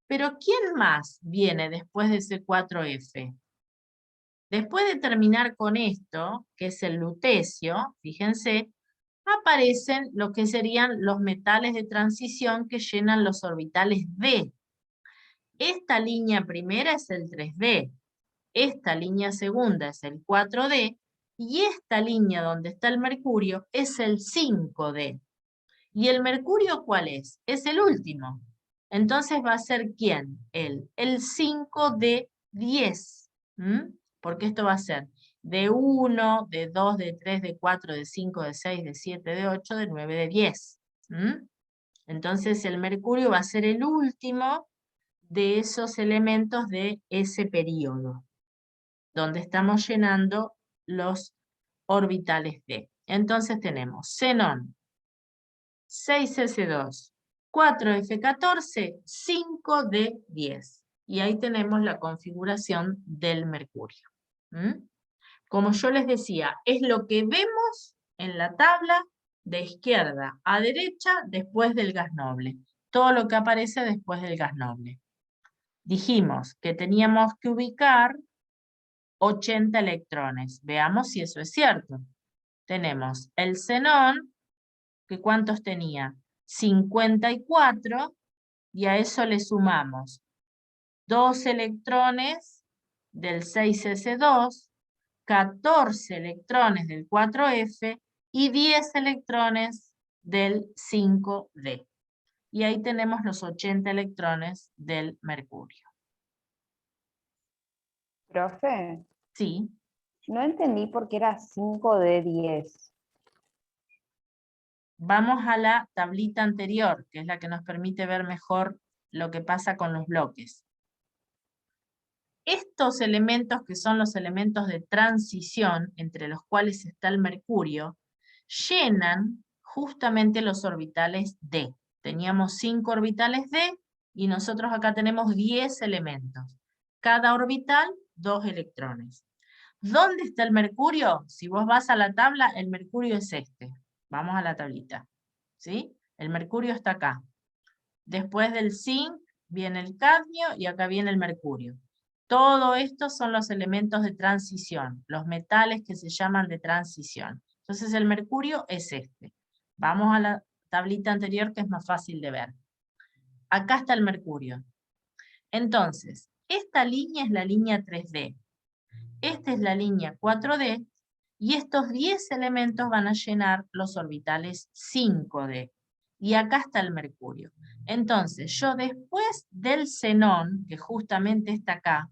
Pero ¿quién más viene después de ese 4F? Después de terminar con esto, que es el lutecio, fíjense, aparecen lo que serían los metales de transición que llenan los orbitales D. Esta línea primera es el 3D, esta línea segunda es el 4D, y esta línea donde está el mercurio es el 5D. ¿Y el mercurio cuál es? Es el último. Entonces va a ser ¿quién? El 5D10. Porque esto va a ser D1, D2, D3, D4, D5, D6, D7, D8, D9, D10. Entonces el mercurio va a ser el último de esos elementos de ese periodo, donde estamos llenando los orbitales D. Entonces tenemos xenón, 6S2, 4F14, 5D10. Y ahí tenemos la configuración del mercurio. Como yo les decía, es lo que vemos en la tabla de izquierda a derecha después del gas noble. Todo lo que aparece después del gas noble. Dijimos que teníamos que ubicar 80 electrones. Veamos si eso es cierto. Tenemos el xenón, que ¿cuántos tenía? 54, y a eso le sumamos 2 electrones del 6S2, 14 electrones del 4F y 10 electrones del 5D. Y ahí tenemos los 80 electrones del mercurio. Profe, Sí. no entendí por qué era 5D10. Vamos a la tablita anterior, que es la que nos permite ver mejor lo que pasa con los bloques. Estos elementos, que son los elementos de transición, entre los cuales está el mercurio, llenan justamente los orbitales D. Teníamos 5 orbitales D, y nosotros acá tenemos 10 elementos. Cada orbital, 2 electrones. ¿Dónde está el mercurio? Si vos vas a la tabla, el mercurio es este. Vamos a la tablita. ¿Sí? El mercurio está acá. Después del zinc viene el cadmio y acá viene el mercurio. Todo esto son los elementos de transición, los metales que se llaman de transición. Entonces el mercurio es este. Vamos a la tablita anterior, que es más fácil de ver. Acá está el mercurio. Entonces, esta línea es la línea 3D. Esta es la línea 4D, y estos 10 elementos van a llenar los orbitales 5D. Y acá está el mercurio. Entonces, yo después del xenón, que justamente está acá,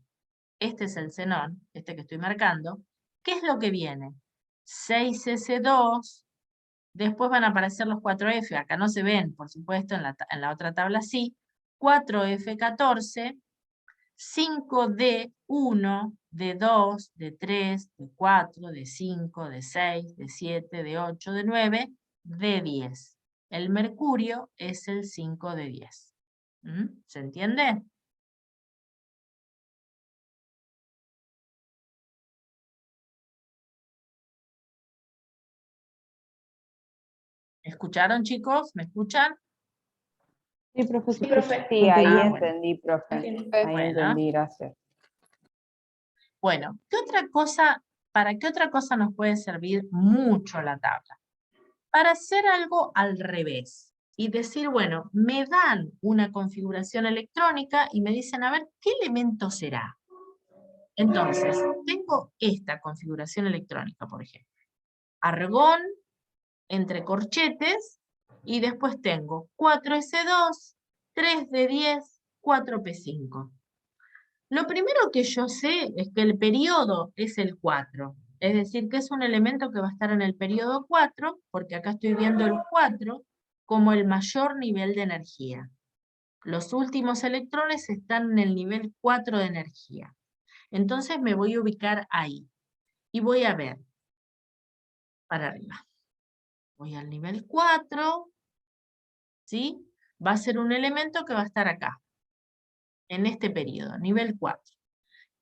este es el xenón, este que estoy marcando, ¿qué es lo que viene? 6S2, después van a aparecer los 4F, acá no se ven, por supuesto, en la otra tabla sí, 4F14, 5D1, D2, D3, D4, D5, D6, D7, D8, D9, D10. El mercurio es el 5D10. ¿Se entiende? ¿Escucharon, chicos? ¿Me escuchan? Sí, profe, Sí, profe. Sí, no ahí entendí. bueno. entendí, profe. Ahí Bueno. entendí, gracias. Bueno, ¿para qué otra cosa nos puede servir mucho la tabla? Para hacer algo al revés y decir, bueno, me dan una configuración electrónica y me dicen, a ver, ¿qué elemento será? Entonces, tengo esta configuración electrónica, por ejemplo. Argón, entre corchetes, y después tengo 4S2, 3D10, 4P5. Lo primero que yo sé es que el periodo es el 4, es decir, que es un elemento que va a estar en el periodo 4, porque acá estoy viendo el 4 como el mayor nivel de energía. Los últimos electrones están en el nivel 4 de energía. Entonces me voy a ubicar ahí y voy a ver para arriba. Voy al nivel 4, ¿sí? Va a ser un elemento que va a estar acá, en este periodo, nivel 4.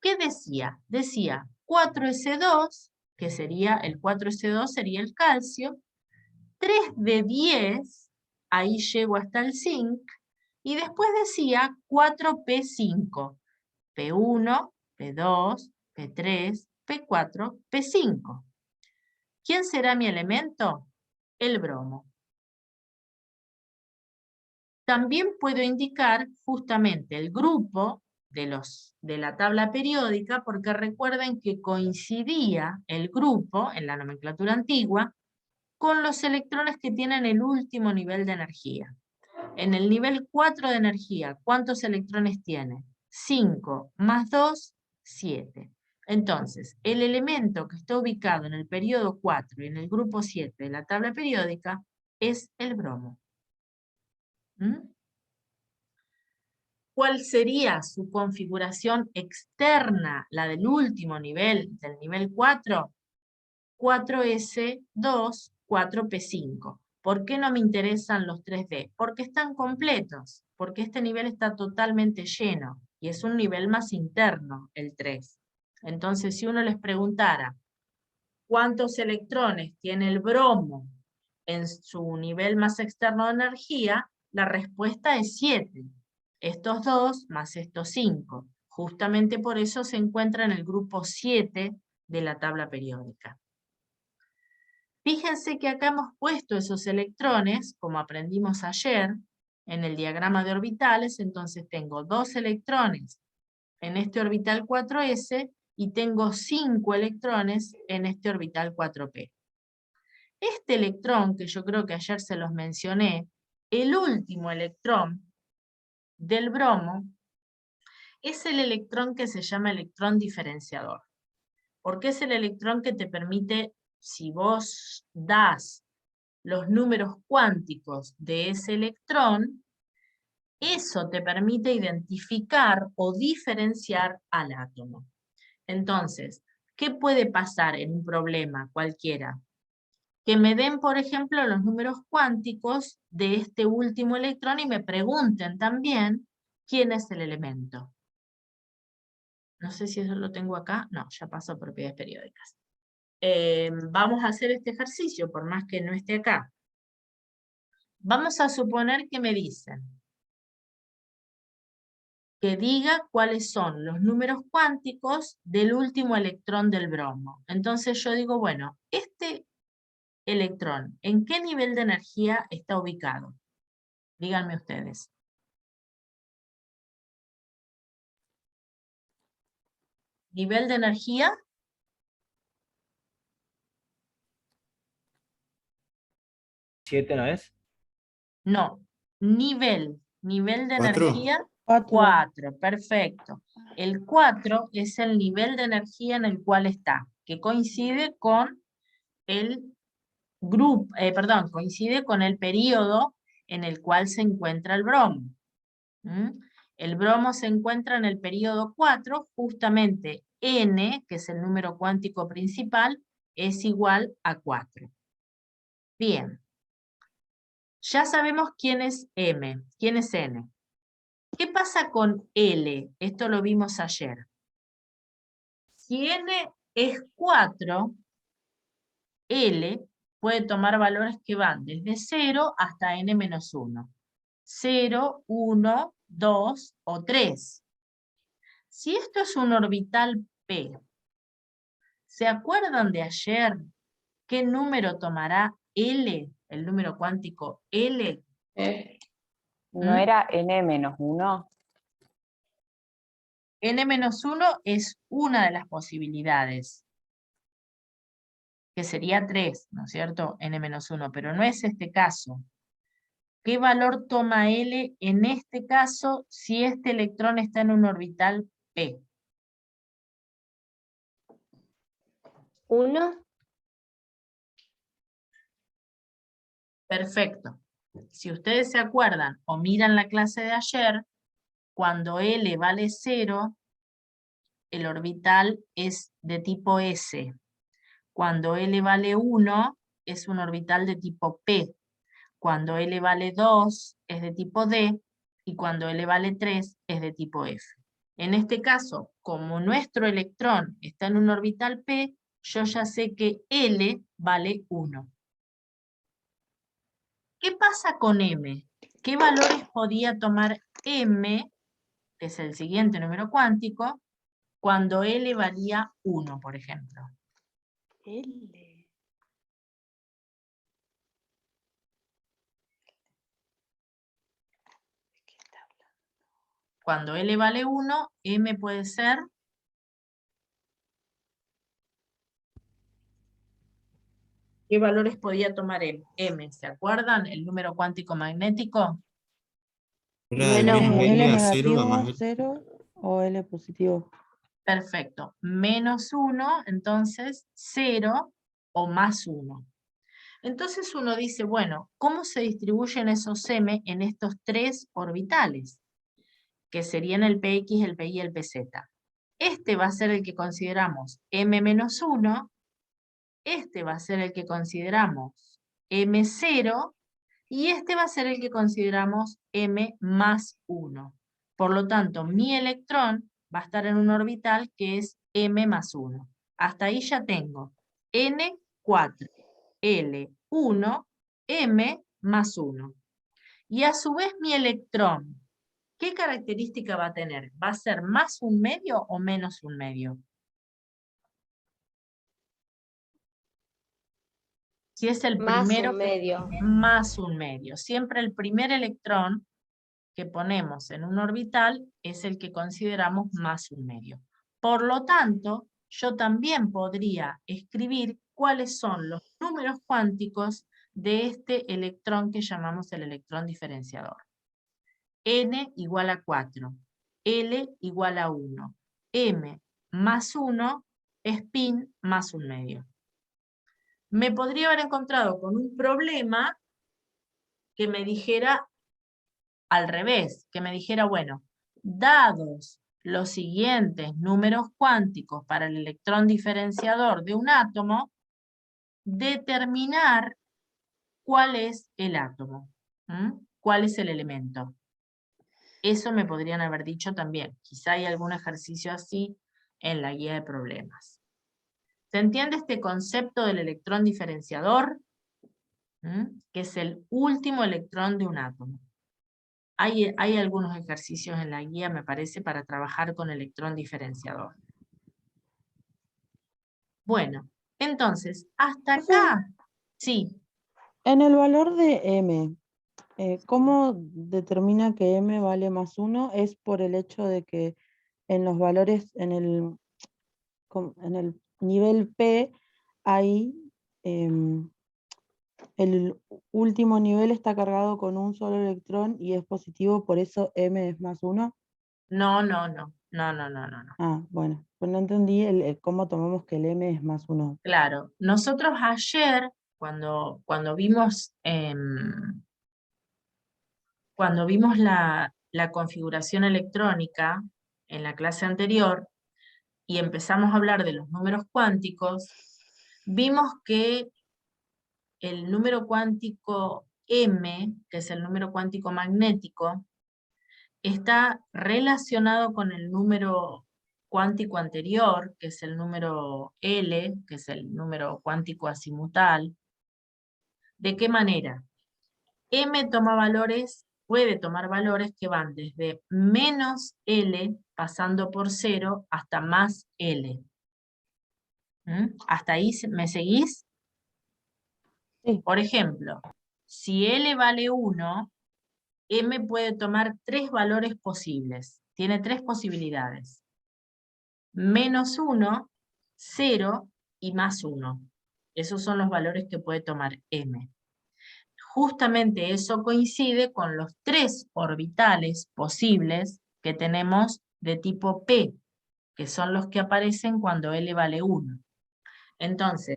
¿Qué decía? Decía 4S2, que sería el 4S2 sería el calcio, 3D10, ahí llego hasta el zinc, y después decía 4P5, P1, P2, P3, P4, P5. ¿Quién será mi elemento? El bromo. También puedo indicar justamente el grupo de la tabla periódica, porque recuerden que coincidía el grupo, en la nomenclatura antigua, con los electrones que tienen el último nivel de energía. En el nivel 4 de energía, ¿cuántos electrones tiene? 5 más 2, 7. Entonces, el elemento que está ubicado en el periodo 4 y en el grupo 7 de la tabla periódica es el bromo. ¿Cuál sería su configuración externa, la del último nivel, del nivel 4? 4S2, 4P5. ¿Por qué no me interesan los 3D? Porque están completos, porque este nivel está totalmente lleno, y es un nivel más interno, el 3. Entonces, si uno les preguntara, ¿cuántos electrones tiene el bromo en su nivel más externo de energía? La respuesta es 7. Estos 2 más estos 5. Justamente por eso se encuentra en el grupo 7 de la tabla periódica. Fíjense que acá hemos puesto esos electrones, como aprendimos ayer, en el diagrama de orbitales. Entonces tengo 2 electrones en este orbital 4s y tengo 5 electrones en este orbital 4p. Este electrón, que yo creo que ayer se los mencioné, el último electrón del bromo, es el electrón que se llama electrón diferenciador. Porque es el electrón que te permite, si vos das los números cuánticos de ese electrón, eso te permite identificar o diferenciar al átomo. Entonces, ¿qué puede pasar en un problema cualquiera? Que me den, por ejemplo, los números cuánticos de este último electrón y me pregunten también quién es el elemento. No sé si eso lo tengo acá. No, ya pasó a propiedades periódicas. Vamos a hacer este ejercicio, por más que no esté acá. Vamos a suponer que me dicen que diga cuáles son los números cuánticos del último electrón del bromo. Entonces yo digo, bueno, este electrón, ¿en qué nivel de energía está ubicado? Díganme ustedes. ¿Nivel de energía? ¿7 no es? No. Nivel de 4. energía, 4. 4, perfecto. El 4 es el nivel de energía en el cual está, que coincide con el grupo, coincide con el periodo en el cual se encuentra el bromo. El bromo se encuentra en el período 4, justamente n, que es el número cuántico principal, es igual a 4. Bien. Ya sabemos quién es m, quién es n. ¿Qué pasa con L? Esto lo vimos ayer. Si n es 4, L puede tomar valores que van desde 0 hasta n-1. 0, 1, 2 o 3. Si esto es un orbital P, ¿se acuerdan de ayer qué número tomará L, el número cuántico L? ¿No era n-1? N-1 es una de las posibilidades, que sería 3, ¿no es cierto? N-1, pero no es este caso. ¿Qué valor toma L en este caso si este electrón está en un orbital P? 1. Perfecto. Si ustedes se acuerdan o miran la clase de ayer, cuando L vale 0, el orbital es de tipo S. Cuando L vale 1, es un orbital de tipo P. Cuando L vale 2, es de tipo D. Y cuando L vale 3, es de tipo F. En este caso, como nuestro electrón está en un orbital P, yo ya sé que L vale 1. ¿Qué pasa con M? ¿Qué valores podía tomar M, que es el siguiente número cuántico, cuando L valía 1, por ejemplo? L. Cuando L vale 1, M puede ser... ¿Qué valores podía tomar M? ¿Se acuerdan? El número cuántico magnético. Era del Menos mismo uno. L L a 0 a negativo, más L. 0 o L positivo. Perfecto. Menos 1, entonces 0 o más 1. Entonces uno dice, bueno, ¿cómo se distribuyen esos M en estos tres orbitales? Que serían el PX, el PY y el PZ. Este va a ser el que consideramos M-1, este va a ser el que consideramos M0, y este va a ser el que consideramos M más 1. Por lo tanto, mi electrón va a estar en un orbital que es M más 1. Hasta ahí ya tengo N4, L1, M más 1. Y a su vez mi electrón, ¿qué característica va a tener? ¿Va a ser más un medio o menos un medio? Si es el Más primero, un medio. más un medio. Siempre el primer electrón que ponemos en un orbital es el que consideramos más un medio. Por lo tanto, yo también podría escribir cuáles son los números cuánticos de este electrón que llamamos el electrón diferenciador. N igual a 4, L igual a 1, M más 1, spin más un medio. Me podría haber encontrado con un problema que me dijera al revés, que me dijera, bueno, dados los siguientes números cuánticos para el electrón diferenciador de un átomo, determinar cuál es el átomo, cuál es el elemento. Eso me podrían haber dicho también. Quizá hay algún ejercicio así en la guía de problemas. ¿Se entiende este concepto del electrón diferenciador? Que es el último electrón de un átomo. Hay algunos ejercicios en la guía, me parece, para trabajar con electrón diferenciador. Bueno, entonces, hasta acá, sí, En el valor de M, ¿cómo determina que M vale más 1? Es por el hecho de que en los valores, en el nivel P, hay el último nivel está cargado con un solo electrón y es positivo, por eso M es más 1. no. No. Ah, bueno, pues no entendí cómo tomamos que el M es más 1. Claro, nosotros ayer, cuando vimos la configuración electrónica en la clase anterior y empezamos a hablar de los números cuánticos, vimos que el número cuántico M, que es el número cuántico magnético, está relacionado con el número cuántico anterior, que es el número L, que es el número cuántico azimutal. ¿De qué manera? M puede tomar valores que van desde menos L, pasando por 0, hasta más L. ¿Hasta ahí me seguís? Sí. Por ejemplo, si L vale 1, M puede tomar 3 valores posibles. Tiene 3 posibilidades. Menos 1, 0 y más 1. Esos son los valores que puede tomar M. Justamente eso coincide con los 3 orbitales posibles que tenemos de tipo P, que son los que aparecen cuando L vale 1. Entonces,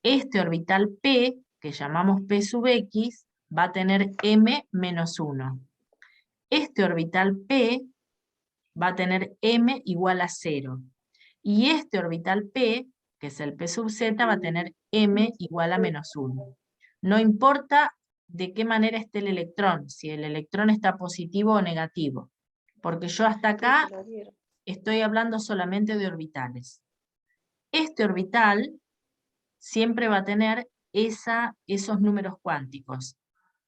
este orbital P, que llamamos P sub X, va a tener M menos 1. Este orbital P va a tener M igual a 0. Y este orbital P, que es el P sub Z, va a tener M igual a menos 1. No importa de qué manera esté el electrón, si el electrón está positivo o negativo, porque yo hasta acá estoy hablando solamente de orbitales. Este orbital siempre va a tener esos números cuánticos.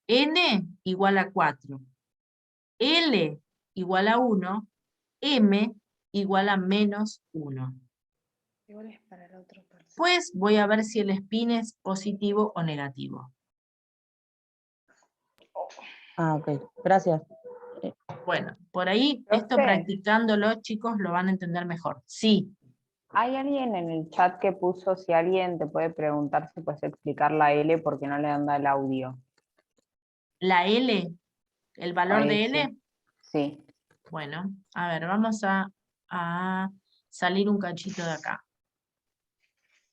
N igual a 4, L igual a 1, M igual a menos 1. Igual es para el otro parcial. Pues voy a ver si el spin es positivo o negativo. Ah, ok. Gracias. Bueno, por ahí esto Profe. practicándolo, chicos, lo van a entender mejor. Sí, Hay alguien en el chat que puso si alguien te puede preguntar si puedes explicar la L porque no le anda el audio. la L, el valor Ahí, de sí. L. Sí. Bueno, a ver, vamos a salir un cachito de acá.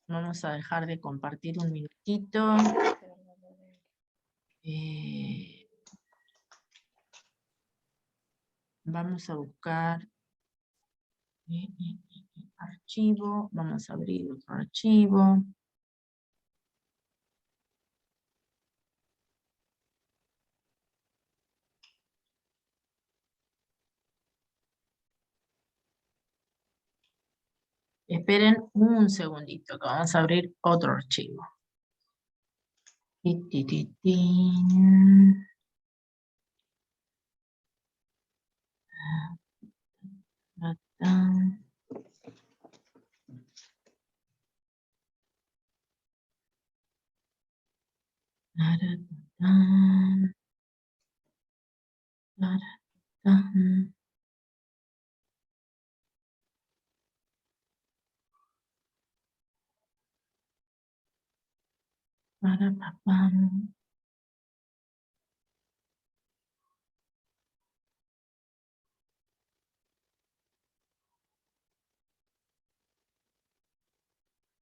Vamos a dejar de compartir un minutito. Vamos a buscar archivo. Vamos a abrir otro archivo. Esperen un segundito, que vamos a abrir otro archivo.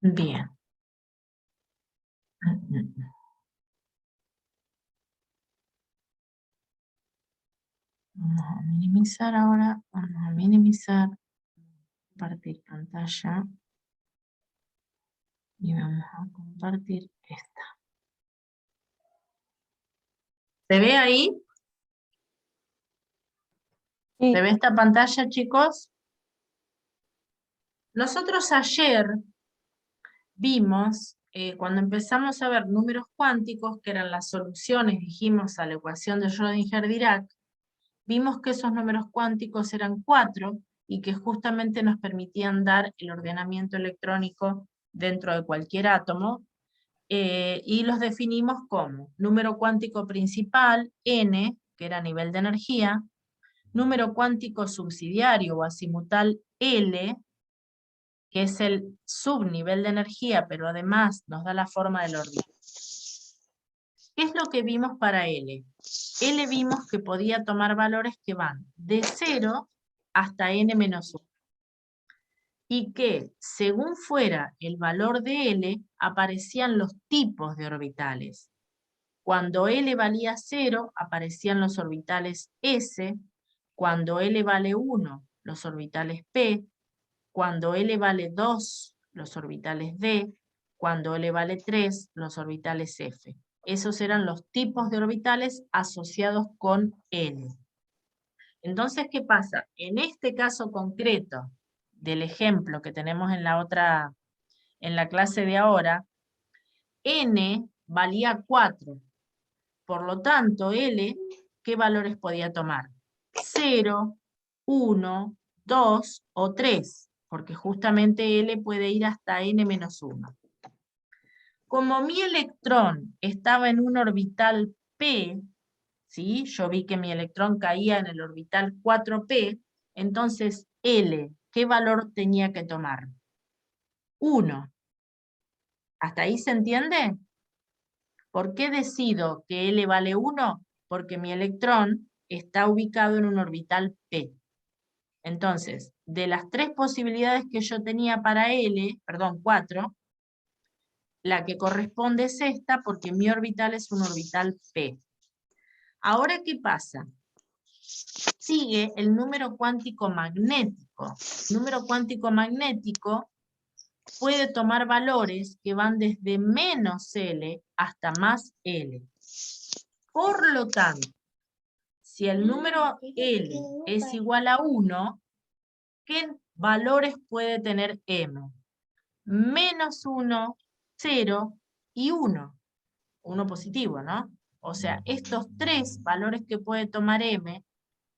Bien. Vamos a minimizar ahora. Vamos a minimizar. Compartir pantalla. Y vamos a compartir esta. ¿Se ve ahí? Sí. ¿Se ve esta pantalla, chicos? Nosotros ayer vimos, cuando empezamos a ver números cuánticos, que eran las soluciones, dijimos, a la ecuación de Schrödinger-Dirac, vimos que esos números cuánticos eran 4 y que justamente nos permitían dar el ordenamiento electrónico dentro de cualquier átomo, y los definimos como número cuántico principal, n, que era nivel de energía, número cuántico subsidiario o azimutal, L, que es el subnivel de energía, pero además nos da la forma del orbital. ¿Qué es lo que vimos para L? L vimos que podía tomar valores que van de 0 hasta n-1. Y que, según fuera el valor de L, aparecían los tipos de orbitales. Cuando L valía 0, aparecían los orbitales S, cuando L vale 1, los orbitales P, cuando L vale 2, los orbitales D, cuando L vale 3, los orbitales F. Esos eran los tipos de orbitales asociados con L. Entonces, ¿qué pasa? En este caso concreto del ejemplo que tenemos en la clase de ahora, N valía 4. Por lo tanto, L, ¿qué valores podía tomar? 0, 1, 2 o 3, porque justamente L puede ir hasta N-1. Como mi electrón estaba en un orbital P, ¿sí? Yo vi que mi electrón caía en el orbital 4P, entonces L, ¿qué valor tenía que tomar? 1. ¿Hasta ahí se entiende? ¿Por qué decido que L vale 1? Porque mi electrón está ubicado en un orbital P. Entonces, de las 3 posibilidades que yo tenía para L, perdón, 4, la que corresponde es esta porque mi orbital es un orbital P. Ahora, ¿qué pasa? Sigue el número cuántico magnético. El número cuántico magnético puede tomar valores que van desde menos L hasta más L. Por lo tanto, si el número L es igual a 1, ¿qué valores puede tener M? Menos 1, 0 y 1. 1 positivo, ¿no? O sea, estos 3 valores que puede tomar M,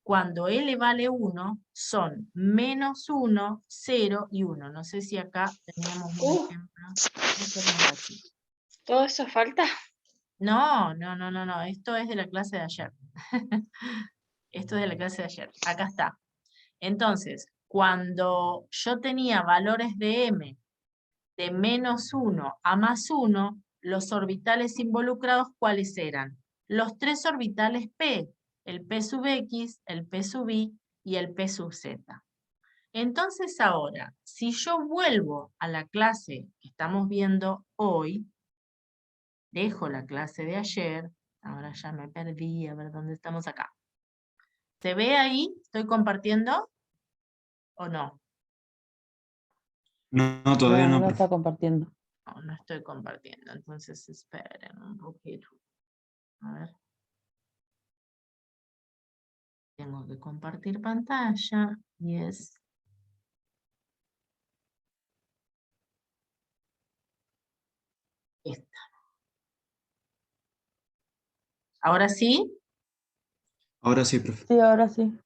cuando L vale 1, son menos 1, 0 y 1. No sé si acá teníamos un ejemplo. ¿Todo eso falta? No, esto es de la clase de ayer. Esto es de la clase de ayer. Acá está. Entonces, cuando yo tenía valores de M de menos 1 a más 1, los orbitales involucrados, ¿cuáles eran? Los 3 orbitales P, el P sub X, el P sub Y y el P sub Z. Entonces ahora, si yo vuelvo a la clase que estamos viendo hoy, dejo la clase de ayer, ahora ya me perdí, a ver dónde estamos acá. ¿Se ve ahí? ¿Estoy compartiendo o no? No, todavía No, no, no profe. está compartiendo. No, no estoy compartiendo, entonces esperen un poquito. A ver. Tengo que compartir pantalla y es... esta. ¿Ahora sí? Ahora sí, profe. Sí, ahora sí.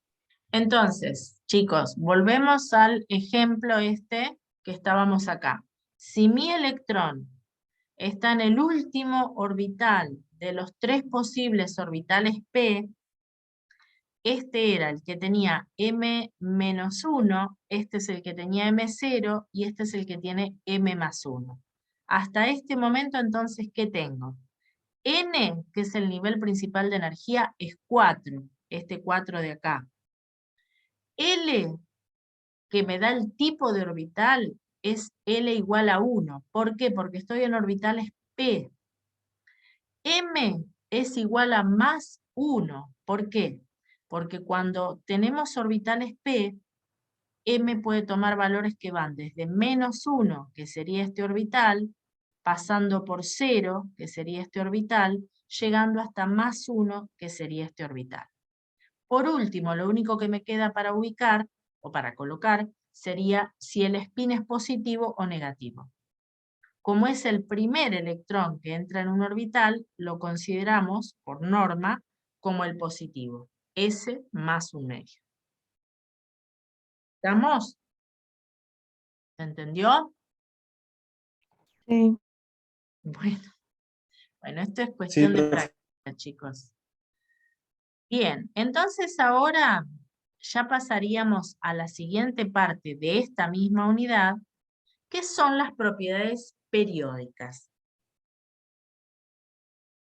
Entonces, chicos, volvemos al ejemplo este que estábamos acá. Si mi electrón está en el último orbital de los 3 posibles orbitales P, este era el que tenía M-1, este es el que tenía M0 y este es el que tiene M más 1. Hasta este momento, entonces, ¿qué tengo? N, que es el nivel principal de energía, es 4, este 4 de acá. L, que me da el tipo de orbital, es L igual a 1. ¿Por qué? Porque estoy en orbitales P. M es igual a más 1. ¿Por qué? Porque cuando tenemos orbitales P, M puede tomar valores que van desde menos 1, que sería este orbital, pasando por 0, que sería este orbital, llegando hasta más 1, que sería este orbital. Por último, lo único que me queda para ubicar, o para colocar, sería si el spin es positivo o negativo. Como es el primer electrón que entra en un orbital, lo consideramos, por norma, como el positivo, S más 1/2. ¿Estamos? ¿Se entendió? Sí. Bueno, esto es Sí, cuestión de profe. práctica, chicos. Bien, entonces ahora ya pasaríamos a la siguiente parte de esta misma unidad, que son las propiedades periódicas.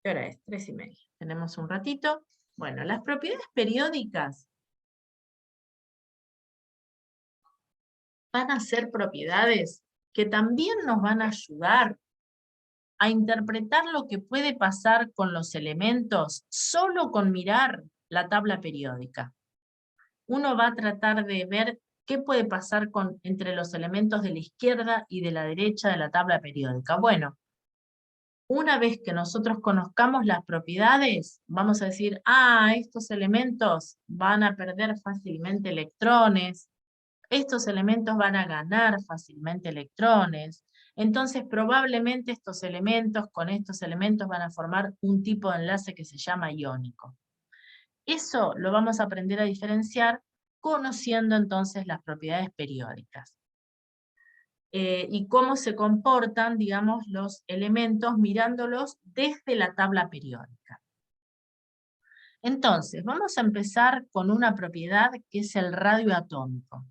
¿Qué hora es? 3:30. Tenemos un ratito. Bueno, las propiedades periódicas van a ser propiedades que también nos van a ayudar a interpretar lo que puede pasar con los elementos solo con mirar la tabla periódica. uno va a tratar de ver qué puede pasar entre los elementos de la izquierda y de la derecha de la tabla periódica. Bueno, una vez que nosotros conozcamos las propiedades, vamos a decir, estos elementos van a perder fácilmente electrones, estos elementos van a ganar fácilmente electrones, entonces probablemente estos elementos con estos elementos van a formar un tipo de enlace que se llama iónico. Eso lo vamos a aprender a diferenciar conociendo entonces las propiedades periódicas. Y cómo se comportan, digamos, los elementos mirándolos desde la tabla periódica. Entonces, vamos a empezar con una propiedad que es el radio atómico.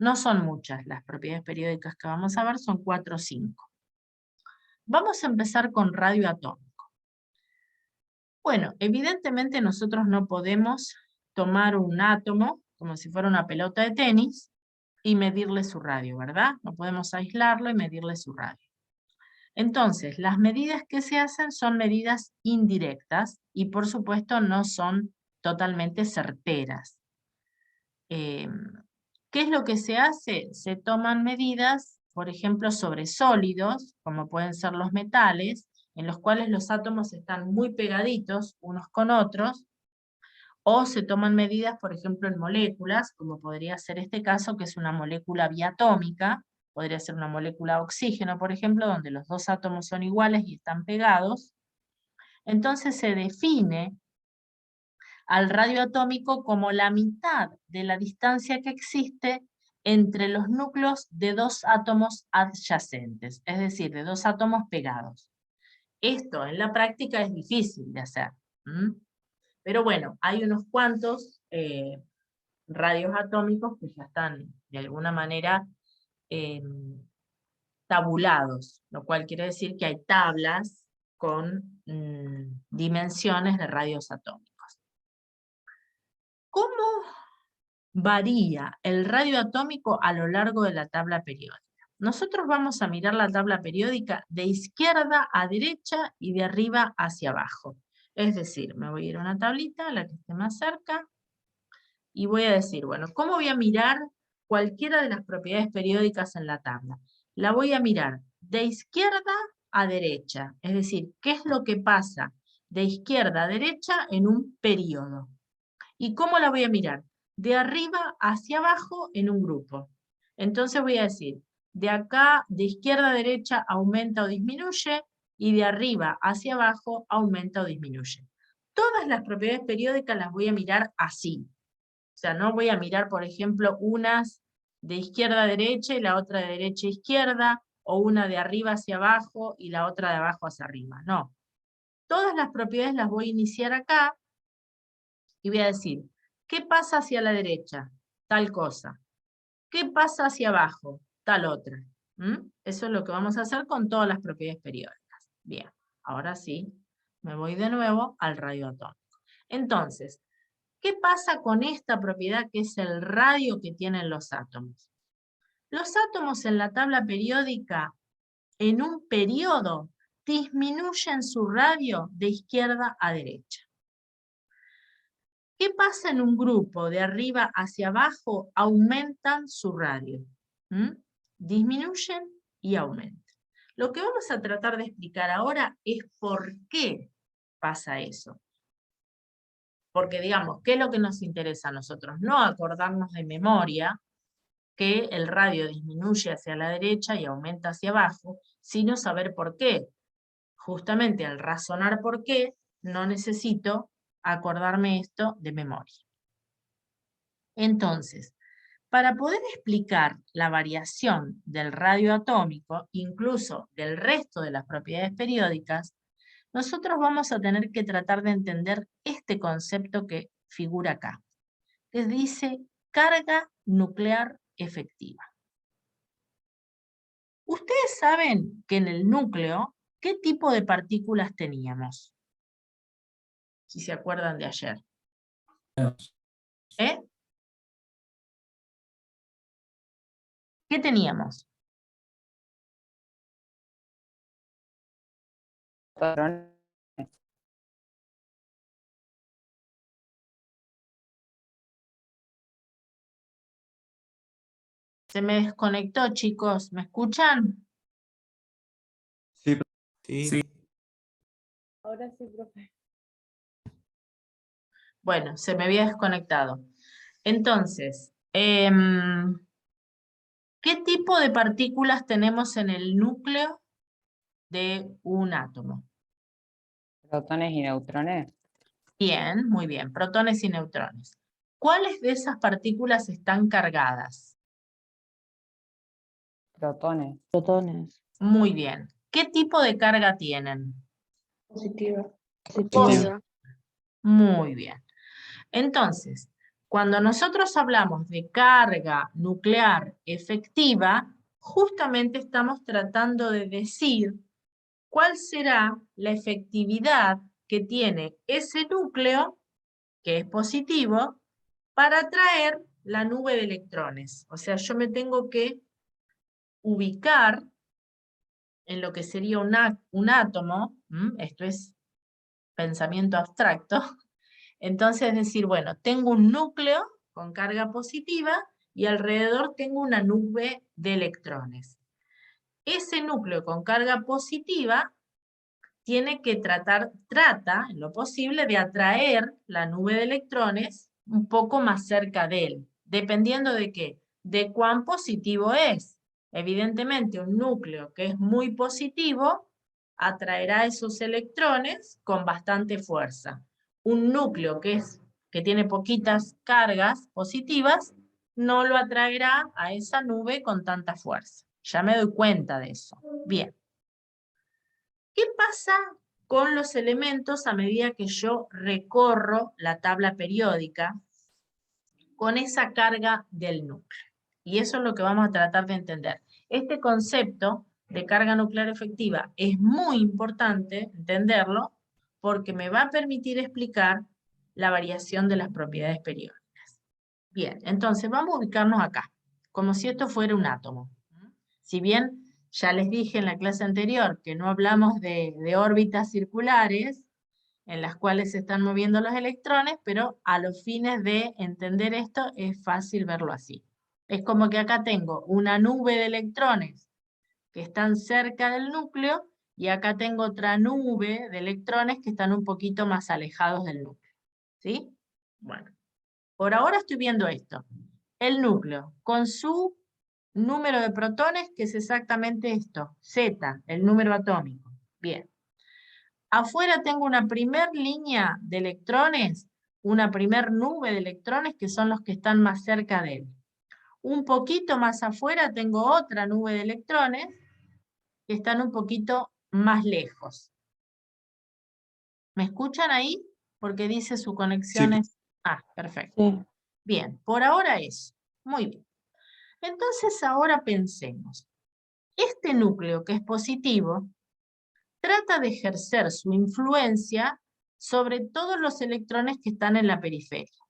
No son muchas las propiedades periódicas que vamos a ver, son 4 o 5. Vamos a empezar con radio atómico. Bueno, evidentemente nosotros no podemos tomar un átomo, como si fuera una pelota de tenis, y medirle su radio, ¿verdad? No podemos aislarlo y medirle su radio. Entonces, las medidas que se hacen son medidas indirectas y por supuesto no son totalmente certeras. ¿Qué es lo que se hace? Se toman medidas, por ejemplo, sobre sólidos, como pueden ser los metales, en los cuales los átomos están muy pegaditos unos con otros, o se toman medidas, por ejemplo, en moléculas, como podría ser este caso, que es una molécula biatómica, podría ser una molécula de oxígeno, por ejemplo, donde los dos átomos son iguales y están pegados. Entonces se define al radio atómico como la mitad de la distancia que existe entre los núcleos de dos átomos adyacentes, es decir, de dos átomos pegados. Esto en la práctica es difícil de hacer. Pero bueno, hay unos cuantos radios atómicos que ya están de alguna manera tabulados, lo cual quiere decir que hay tablas con dimensiones de radios atómicos. ¿Cómo varía el radio atómico a lo largo de la tabla periódica? Nosotros vamos a mirar la tabla periódica de izquierda a derecha y de arriba hacia abajo. Es decir, me voy a ir a una tablita, la que esté más cerca, y voy a decir, bueno, ¿cómo voy a mirar cualquiera de las propiedades periódicas en la tabla? La voy a mirar de izquierda a derecha, es decir, ¿qué es lo que pasa de izquierda a derecha en un periodo? ¿Y cómo la voy a mirar? De arriba hacia abajo en un grupo. Entonces voy a decir, de acá, de izquierda a derecha, aumenta o disminuye, y de arriba hacia abajo, aumenta o disminuye. Todas las propiedades periódicas las voy a mirar así. O sea, no voy a mirar, por ejemplo, unas de izquierda a derecha y la otra de derecha a izquierda, o una de arriba hacia abajo y la otra de abajo hacia arriba. No. Todas las propiedades las voy a iniciar acá, y voy a decir, ¿qué pasa hacia la derecha? Tal cosa. ¿Qué pasa hacia abajo? Tal otra. Eso es lo que vamos a hacer con todas las propiedades periódicas. Bien, ahora sí, me voy de nuevo al radio atómico. Entonces, ¿qué pasa con esta propiedad que es el radio que tienen los átomos? Los átomos en la tabla periódica, en un periodo, disminuyen su radio de izquierda a derecha. ¿Qué pasa en un grupo de arriba hacia abajo? Aumentan su radio. Disminuyen y aumentan. Lo que vamos a tratar de explicar ahora es por qué pasa eso. Porque digamos, ¿qué es lo que nos interesa a nosotros? No acordarnos de memoria que el radio disminuye hacia la derecha y aumenta hacia abajo, sino saber por qué. Justamente al razonar por qué, no necesito acordarme esto de memoria. Entonces, para poder explicar la variación del radio atómico, incluso del resto de las propiedades periódicas, nosotros vamos a tener que tratar de entender este concepto que figura acá, que dice carga nuclear efectiva. Ustedes saben que en el núcleo, ¿qué tipo de partículas teníamos? Si se acuerdan de ayer. ¿Qué teníamos? Se me desconectó, chicos. ¿Me escuchan? Sí, Sí. Ahora sí, profe. Bueno, se me había desconectado. Entonces, ¿qué tipo de partículas tenemos en el núcleo de un átomo? Protones y neutrones. Bien, muy bien. Protones y neutrones. ¿Cuáles de esas partículas están cargadas? Protones. Protones. Muy bien. ¿Qué tipo de carga tienen? Positiva. Positiva. Muy bien. Entonces, cuando nosotros hablamos de carga nuclear efectiva, justamente estamos tratando de decir cuál será la efectividad que tiene ese núcleo, que es positivo, para atraer la nube de electrones. O sea, yo me tengo que ubicar en lo que sería un átomo, esto es pensamiento abstracto. Entonces decir, bueno, tengo un núcleo con carga positiva y alrededor tengo una nube de electrones. Ese núcleo con carga positiva tiene que trata en lo posible de atraer la nube de electrones un poco más cerca de él, dependiendo de qué, de cuán positivo es. Evidentemente un núcleo que es muy positivo atraerá esos electrones con bastante fuerza. Un núcleo que tiene poquitas cargas positivas no lo atraerá a esa nube con tanta fuerza. Ya me doy cuenta de eso. Bien. ¿Qué pasa con los elementos a medida que yo recorro la tabla periódica con esa carga del núcleo? Y eso es lo que vamos a tratar de entender. Este concepto de carga nuclear efectiva es muy importante entenderlo porque me va a permitir explicar la variación de las propiedades periódicas. Bien, entonces vamos a ubicarnos acá, como si esto fuera un átomo. Si bien ya les dije en la clase anterior que no hablamos de órbitas circulares en las cuales se están moviendo los electrones, pero a los fines de entender esto es fácil verlo así. Es como que acá tengo una nube de electrones que están cerca del núcleo y acá tengo otra nube de electrones que están un poquito más alejados del núcleo. ¿Sí? Bueno, por ahora estoy viendo esto. El núcleo con su número de protones, que es exactamente esto, Z, el número atómico. Bien. Afuera tengo una primer línea de electrones, una primer nube de electrones que son los que están más cerca de él. Un poquito más afuera tengo otra nube de electrones que están un poquito más lejos. ¿Me escuchan ahí? Porque dice su conexión sí, es... Ah, perfecto. Sí. Bien, por ahora eso. Muy bien. Entonces ahora pensemos. Este núcleo que es positivo trata de ejercer su influencia sobre todos los electrones que están en la periferia.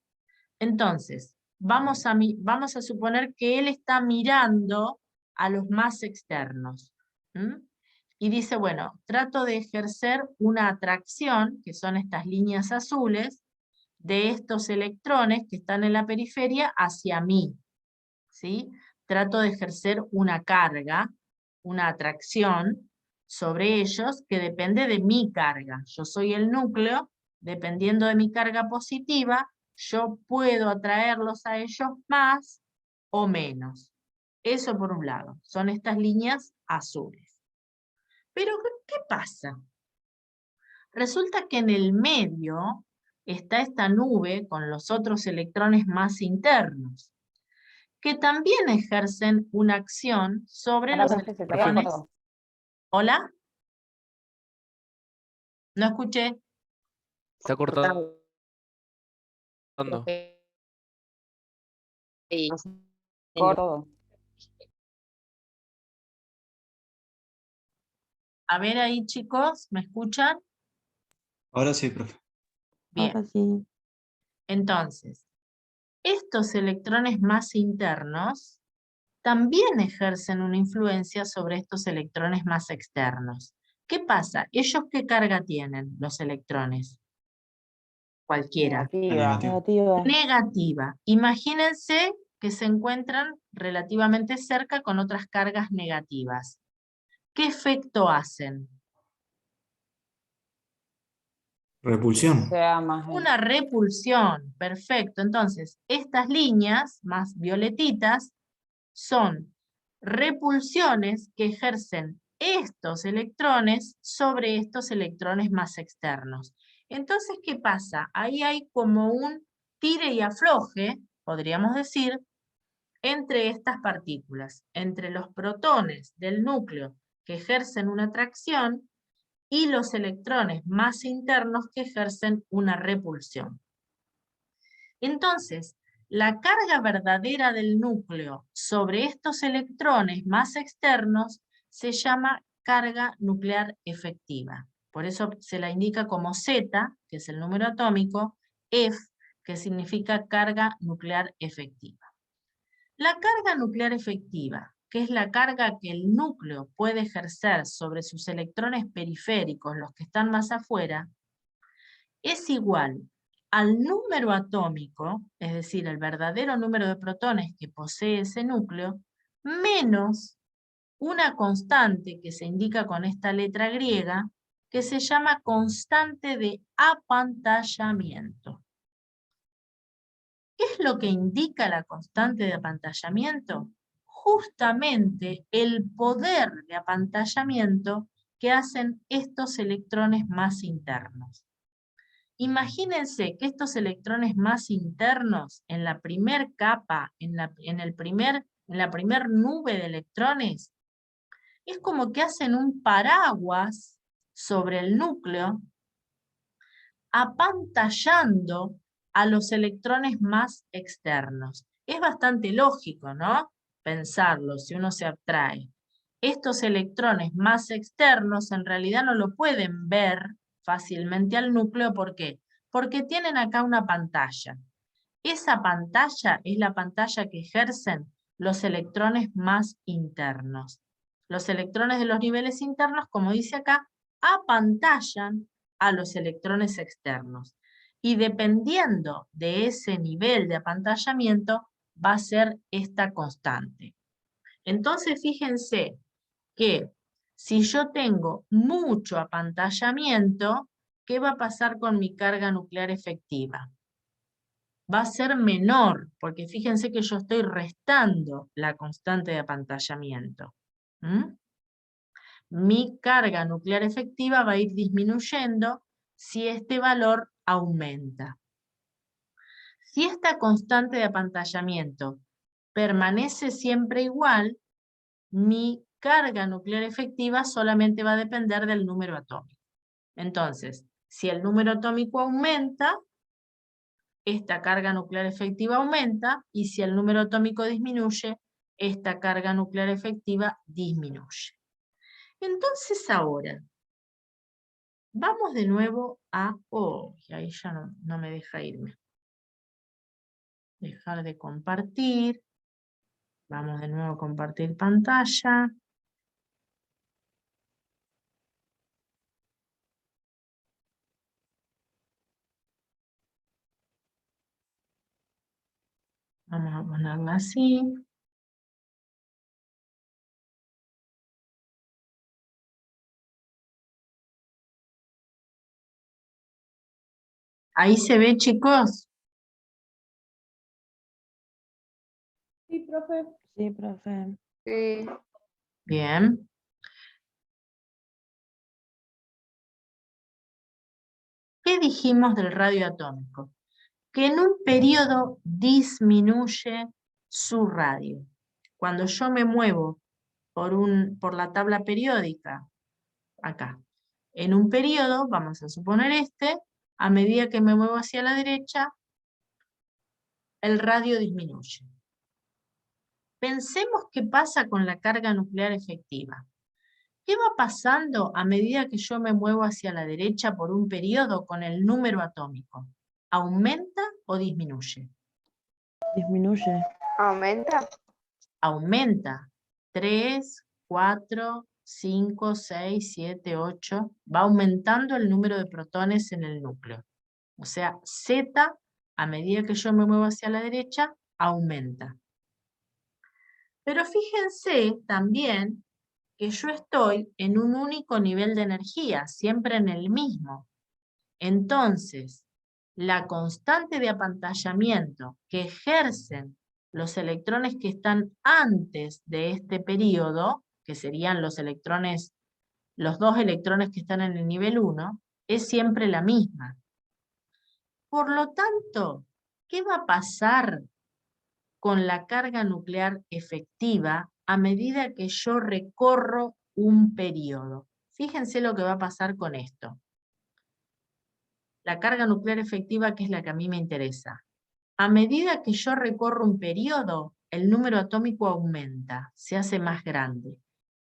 Entonces, vamos a suponer que él está mirando a los más externos. Y dice, bueno, trato de ejercer una atracción, que son estas líneas azules, de estos electrones que están en la periferia hacia mí. ¿Sí? Trato de ejercer una carga, una atracción sobre ellos que depende de mi carga. Yo soy el núcleo, dependiendo de mi carga positiva, yo puedo atraerlos a ellos más o menos. Eso por un lado, son estas líneas azules. Pero, ¿qué pasa? Resulta que en el medio está esta nube con los otros electrones más internos, que también ejercen una acción sobre Ahora, los profe, se te electrones. cortó. ¿Hola? No escuché. Está cortando. Corto. A ver ahí, chicos, ¿me escuchan? ahora sí, profe. Bien. Ahora sí. Entonces, estos electrones más internos también ejercen una influencia sobre estos electrones más externos. ¿Qué pasa? ¿Ellos qué carga tienen, los electrones? Cualquiera. Negativa. Negativa. Negativa. Imagínense que se encuentran relativamente cerca con otras cargas negativas. ¿Qué efecto hacen? Repulsión. Sea más Una repulsión, perfecto. Entonces, estas líneas más violetitas son repulsiones que ejercen estos electrones sobre estos electrones más externos. Entonces, ¿qué pasa? Ahí hay como un tire y afloje, podríamos decir, entre estas partículas, entre los protones del núcleo que ejercen una atracción y los electrones más internos que ejercen una repulsión. Entonces, la carga verdadera del núcleo sobre estos electrones más externos se llama carga nuclear efectiva. Por eso se la indica como Z, que es el número atómico, F, que significa carga nuclear efectiva. La carga nuclear efectiva, que es la carga que el núcleo puede ejercer sobre sus electrones periféricos, los que están más afuera, es igual al número atómico, es decir, el verdadero número de protones que posee ese núcleo, menos una constante que se indica con esta letra griega, que se llama constante de apantallamiento. ¿Qué es lo que indica la constante de apantallamiento? Justamente el poder de apantallamiento que hacen estos electrones más internos. Imagínense que estos electrones más internos, en la primer capa, en la primer nube de electrones, es como que hacen un paraguas sobre el núcleo, apantallando a los electrones más externos. Es bastante lógico, ¿no? Pensarlo, si uno se abstrae. Estos electrones más externos en realidad no lo pueden ver fácilmente al núcleo. ¿Por qué? Porque tienen acá una pantalla. Esa pantalla es la pantalla que ejercen los electrones más internos. Los electrones de los niveles internos, como dice acá, apantallan a los electrones externos. Y dependiendo de ese nivel de apantallamiento, va a ser esta constante. Entonces, fíjense que si yo tengo mucho apantallamiento, ¿qué va a pasar con mi carga nuclear efectiva? Va a ser menor, porque fíjense que yo estoy restando la constante de apantallamiento. Mi carga nuclear efectiva va a ir disminuyendo si este valor aumenta. Si esta constante de apantallamiento permanece siempre igual, mi carga nuclear efectiva solamente va a depender del número atómico. Entonces, si el número atómico aumenta, esta carga nuclear efectiva aumenta, y si el número atómico disminuye, esta carga nuclear efectiva disminuye. Entonces ahora, vamos de nuevo a... Oh, y ahí ya no me deja irme. Dejar de compartir. Vamos de nuevo a compartir pantalla. Vamos a ponerla así. Ahí se ve, chicos. Sí, profe. Sí, profe. Sí. Bien. ¿Qué dijimos del radio atómico? Que en un periodo disminuye su radio. Cuando yo me muevo por la tabla periódica, acá, en un periodo, vamos a suponer a medida que me muevo hacia la derecha, el radio disminuye. Pensemos qué pasa con la carga nuclear efectiva. ¿Qué va pasando a medida que yo me muevo hacia la derecha por un periodo con el número atómico? ¿Aumenta o disminuye? Disminuye. ¿Aumenta? Aumenta. 3, 4, 5, 6, 7, 8. Va aumentando el número de protones en el núcleo. O sea, Z, a medida que yo me muevo hacia la derecha, aumenta. Pero fíjense también que yo estoy en un único nivel de energía, siempre en el mismo. Entonces, la constante de apantallamiento que ejercen los electrones que están antes de este periodo, que serían los electrones, los dos electrones que están en el nivel 1, es siempre la misma. Por lo tanto, ¿qué va a pasar con la carga nuclear efectiva a medida que yo recorro un periodo? Fíjense lo que va a pasar con esto. La carga nuclear efectiva, que es la que a mí me interesa. A medida que yo recorro un periodo, el número atómico aumenta, se hace más grande.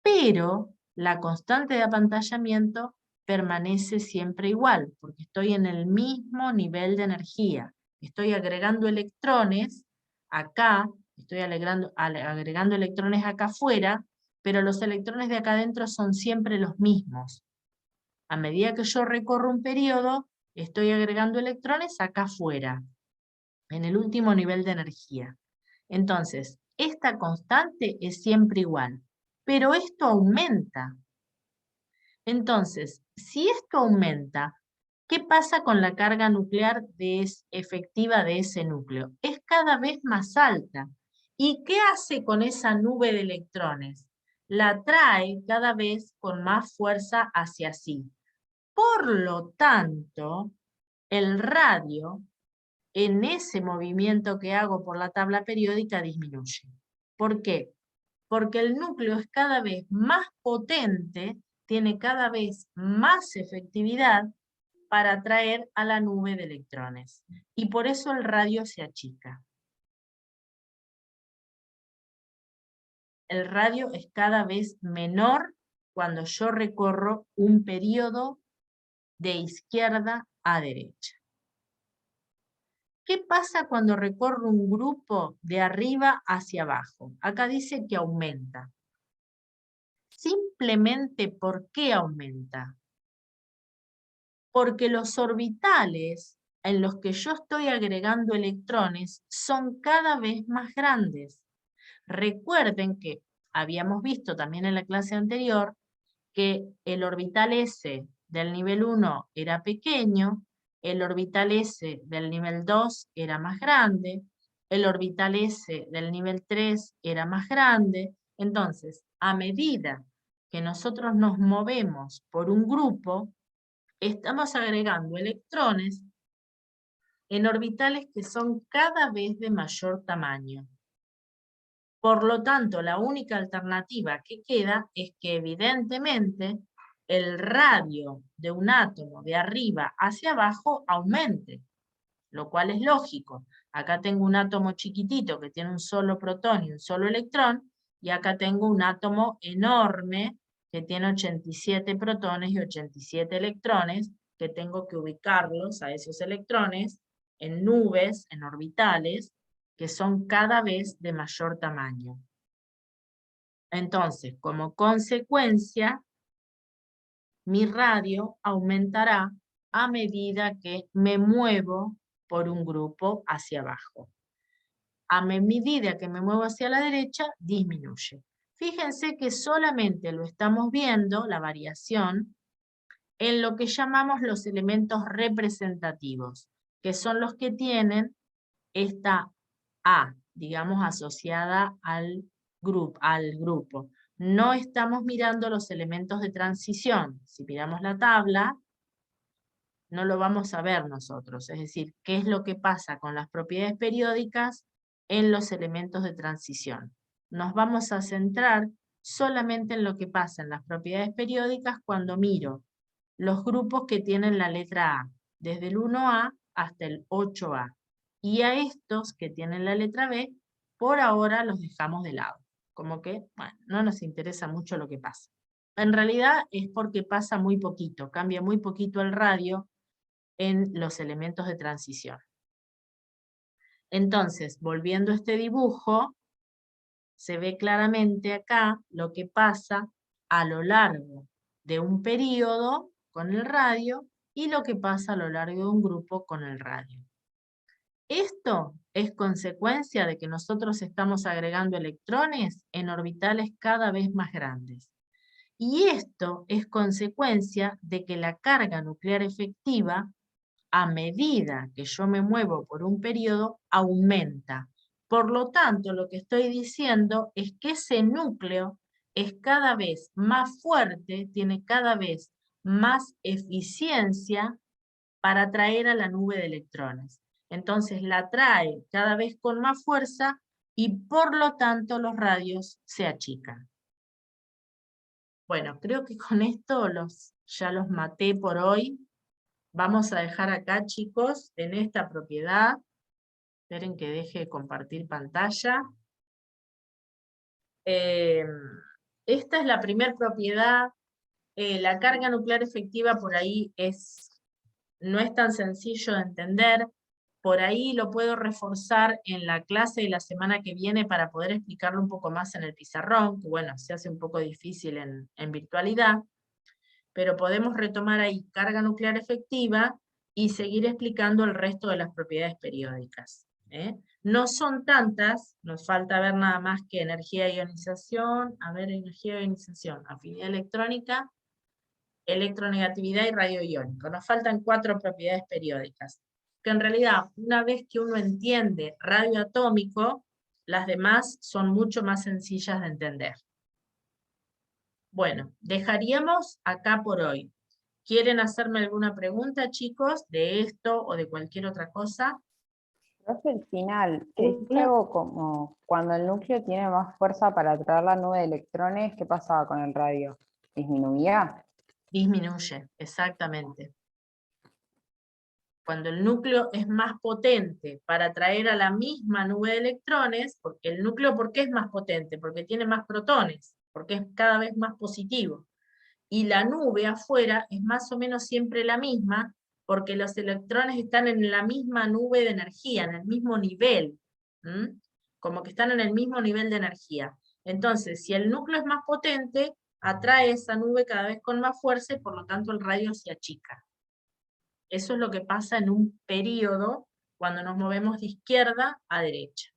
Pero la constante de apantallamiento permanece siempre igual, porque estoy en el mismo nivel de energía. Estoy agregando electrones acá, estoy agregando electrones acá afuera, pero los electrones de acá adentro son siempre los mismos. A medida que yo recorro un periodo, estoy agregando electrones acá afuera, en el último nivel de energía. Entonces, esta constante es siempre igual, pero esto aumenta. Entonces, si esto aumenta, ¿qué pasa con la carga nuclear efectiva de ese núcleo? Es cada vez más alta. ¿Y qué hace con esa nube de electrones? La trae cada vez con más fuerza hacia sí. Por lo tanto, el radio, en ese movimiento que hago por la tabla periódica, disminuye. ¿Por qué? Porque el núcleo es cada vez más potente, tiene cada vez más efectividad para atraer a la nube de electrones. Y por eso el radio se achica. El radio es cada vez menor cuando yo recorro un periodo de izquierda a derecha. ¿Qué pasa cuando recorro un grupo de arriba hacia abajo? Acá dice que aumenta. Simplemente, ¿por qué aumenta? Porque los orbitales en los que yo estoy agregando electrones son cada vez más grandes. Recuerden que habíamos visto también en la clase anterior que el orbital S del nivel 1 era pequeño, el orbital S del nivel 2 era más grande, el orbital S del nivel 3 era más grande. Entonces, a medida que nosotros nos movemos por un grupo, estamos agregando electrones en orbitales que son cada vez de mayor tamaño. Por lo tanto, la única alternativa que queda es que evidentemente el radio de un átomo de arriba hacia abajo aumente, lo cual es lógico. Acá tengo un átomo chiquitito que tiene un solo protón y un solo electrón, y acá tengo un átomo enorme que tiene 87 protones y 87 electrones, que tengo que ubicarlos a esos electrones en nubes, en orbitales, que son cada vez de mayor tamaño. Entonces, como consecuencia, mi radio aumentará a medida que me muevo por un grupo hacia abajo. A medida que me muevo hacia la derecha, disminuye. Fíjense que solamente lo estamos viendo, la variación, en lo que llamamos los elementos representativos, que son los que tienen esta A, digamos, asociada al grupo. No estamos mirando los elementos de transición. Si miramos la tabla, no lo vamos a ver nosotros. Es decir, qué es lo que pasa con las propiedades periódicas en los elementos de transición. Nos vamos a centrar solamente en lo que pasa en las propiedades periódicas cuando miro los grupos que tienen la letra A, desde el 1A hasta el 8A. Y a estos que tienen la letra B, por ahora los dejamos de lado. Como que, bueno, no nos interesa mucho lo que pasa. En realidad es porque pasa muy poquito, cambia muy poquito el radio en los elementos de transición. Entonces, volviendo a este dibujo, se ve claramente acá lo que pasa a lo largo de un periodo con el radio y lo que pasa a lo largo de un grupo con el radio. Esto es consecuencia de que nosotros estamos agregando electrones en orbitales cada vez más grandes. Y esto es consecuencia de que la carga nuclear efectiva, a medida que yo me muevo por un periodo, aumenta. Por lo tanto, lo que estoy diciendo es que ese núcleo es cada vez más fuerte, tiene cada vez más eficiencia para atraer a la nube de electrones. Entonces la atrae cada vez con más fuerza y por lo tanto los radios se achican. Bueno, creo que con esto ya los maté por hoy. Vamos a dejar acá, chicos, en esta propiedad. Esperen que deje de compartir pantalla. Esta es la primera propiedad. La carga nuclear efectiva por ahí no es tan sencillo de entender. Por ahí lo puedo reforzar en la clase de la semana que viene para poder explicarlo un poco más en el pizarrón, que bueno, se hace un poco difícil en virtualidad, pero podemos retomar ahí carga nuclear efectiva y seguir explicando el resto de las propiedades periódicas. No son tantas, nos falta ver nada más que energía de ionización, energía de ionización, afinidad electrónica, electronegatividad y radio iónico. Nos faltan 4 propiedades periódicas, que en realidad, una vez que uno entiende radio atómico, las demás son mucho más sencillas de entender. Bueno, dejaríamos acá por hoy. ¿Quieren hacerme alguna pregunta, chicos, de esto o de cualquier otra cosa? Profe, el final, ¿es algo como cuando el núcleo tiene más fuerza para atraer la nube de electrones? ¿Qué pasaba con el radio? ¿Disminuía? Disminuye, exactamente. Cuando el núcleo es más potente para atraer a la misma nube de electrones, porque el núcleo, ¿por qué es más potente? Porque tiene más protones, porque es cada vez más positivo. Y la nube afuera es más o menos siempre la misma, porque los electrones están en la misma nube de energía, en el mismo nivel, como que están en el mismo nivel de energía. Entonces, si el núcleo es más potente, atrae esa nube cada vez con más fuerza y por lo tanto el radio se achica. Eso es lo que pasa en un periodo cuando nos movemos de izquierda a derecha.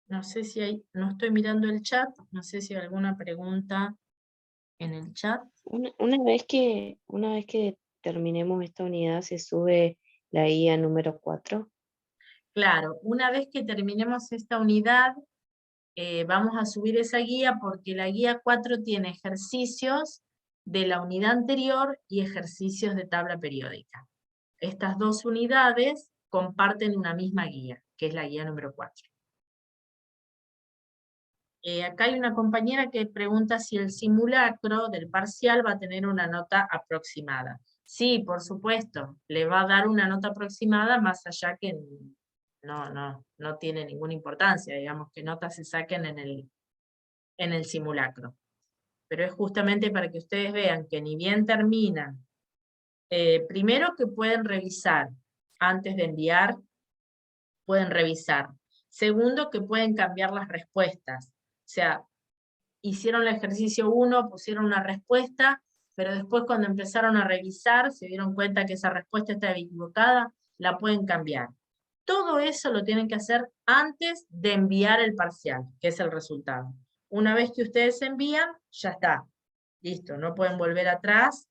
No sé si hay, no estoy mirando el chat, no sé si hay alguna pregunta en el chat. Una vez que terminemos esta unidad, se sube la guía número 4. Claro, una vez que terminemos esta unidad, vamos a subir esa guía porque la guía 4 tiene ejercicios de la unidad anterior y ejercicios de tabla periódica. Estas 2 unidades comparten una misma guía, que es la guía número 4. Acá hay una compañera que pregunta si el simulacro del parcial va a tener una nota aproximada. Sí, por supuesto, le va a dar una nota aproximada más allá que no tiene ninguna importancia, digamos, que notas se saquen en el simulacro. Pero es justamente para que ustedes vean que ni bien terminan, primero que pueden revisar, antes de enviar, pueden revisar. Segundo, que pueden cambiar las respuestas. O sea, hicieron el ejercicio 1, pusieron una respuesta, pero después cuando empezaron a revisar, se dieron cuenta que esa respuesta estaba equivocada, la pueden cambiar. Todo eso lo tienen que hacer antes de enviar el parcial, que es el resultado. Una vez que ustedes envían, ya está. Listo, no pueden volver atrás,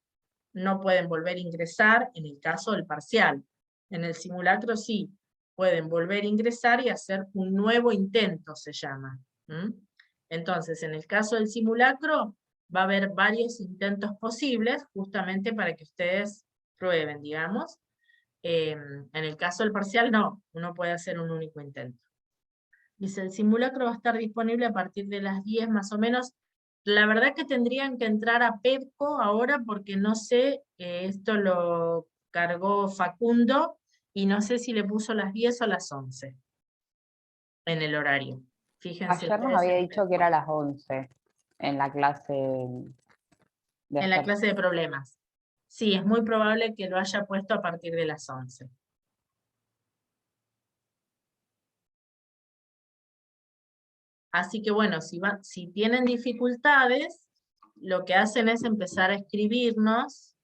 no pueden volver a ingresar en el caso del parcial. En el simulacro sí, pueden volver a ingresar y hacer un nuevo intento, se llama. Entonces, en el caso del simulacro, va a haber varios intentos posibles, justamente para que ustedes prueben, digamos. En el caso del parcial, no, uno puede hacer un único intento. Dice, el simulacro va a estar disponible a partir de las 10 más o menos. La verdad que tendrían que entrar a PEPCO ahora, porque no sé, esto lo cargó Facundo, y no sé si le puso las 10 o las 11 en el horario. Fíjense. Ayer nos había dicho que era las 11 en la clase de en la ayer. clase de problemas. Sí, es muy probable que lo haya puesto a partir de las 11. Así que bueno, si tienen dificultades, lo que hacen es empezar a escribirnos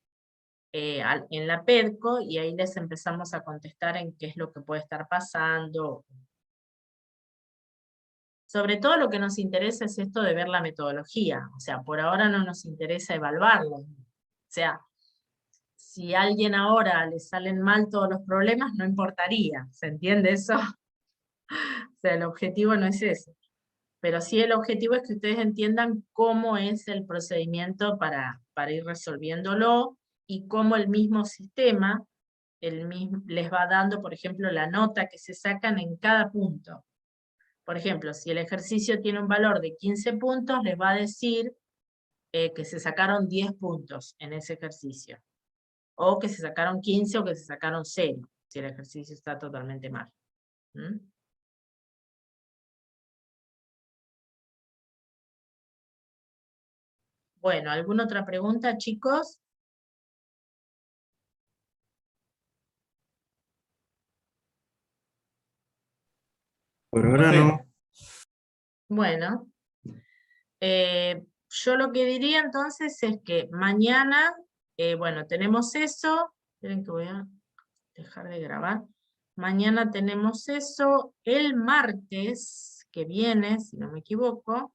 en la PEDCO, y ahí les empezamos a contestar en qué es lo que puede estar pasando. Sobre todo lo que nos interesa es esto de ver la metodología, o sea, por ahora no nos interesa evaluarlo. O sea, si a alguien ahora le salen mal todos los problemas, no importaría, ¿se entiende eso? O sea, el objetivo no es ese. Pero sí el objetivo es que ustedes entiendan cómo es el procedimiento para ir resolviéndolo, y cómo el mismo sistema les va dando, por ejemplo, la nota que se sacan en cada punto. Por ejemplo, si el ejercicio tiene un valor de 15 puntos, les va a decir que se sacaron 10 puntos en ese ejercicio. O que se sacaron 15 o que se sacaron 0, si el ejercicio está totalmente mal. ¿Mm? Bueno, ¿alguna otra pregunta, chicos? Por ahora no. Bueno, yo lo que diría entonces es que mañana, bueno, tenemos eso. Esperen que voy a dejar de grabar. Mañana tenemos eso. El martes que viene, si no me equivoco,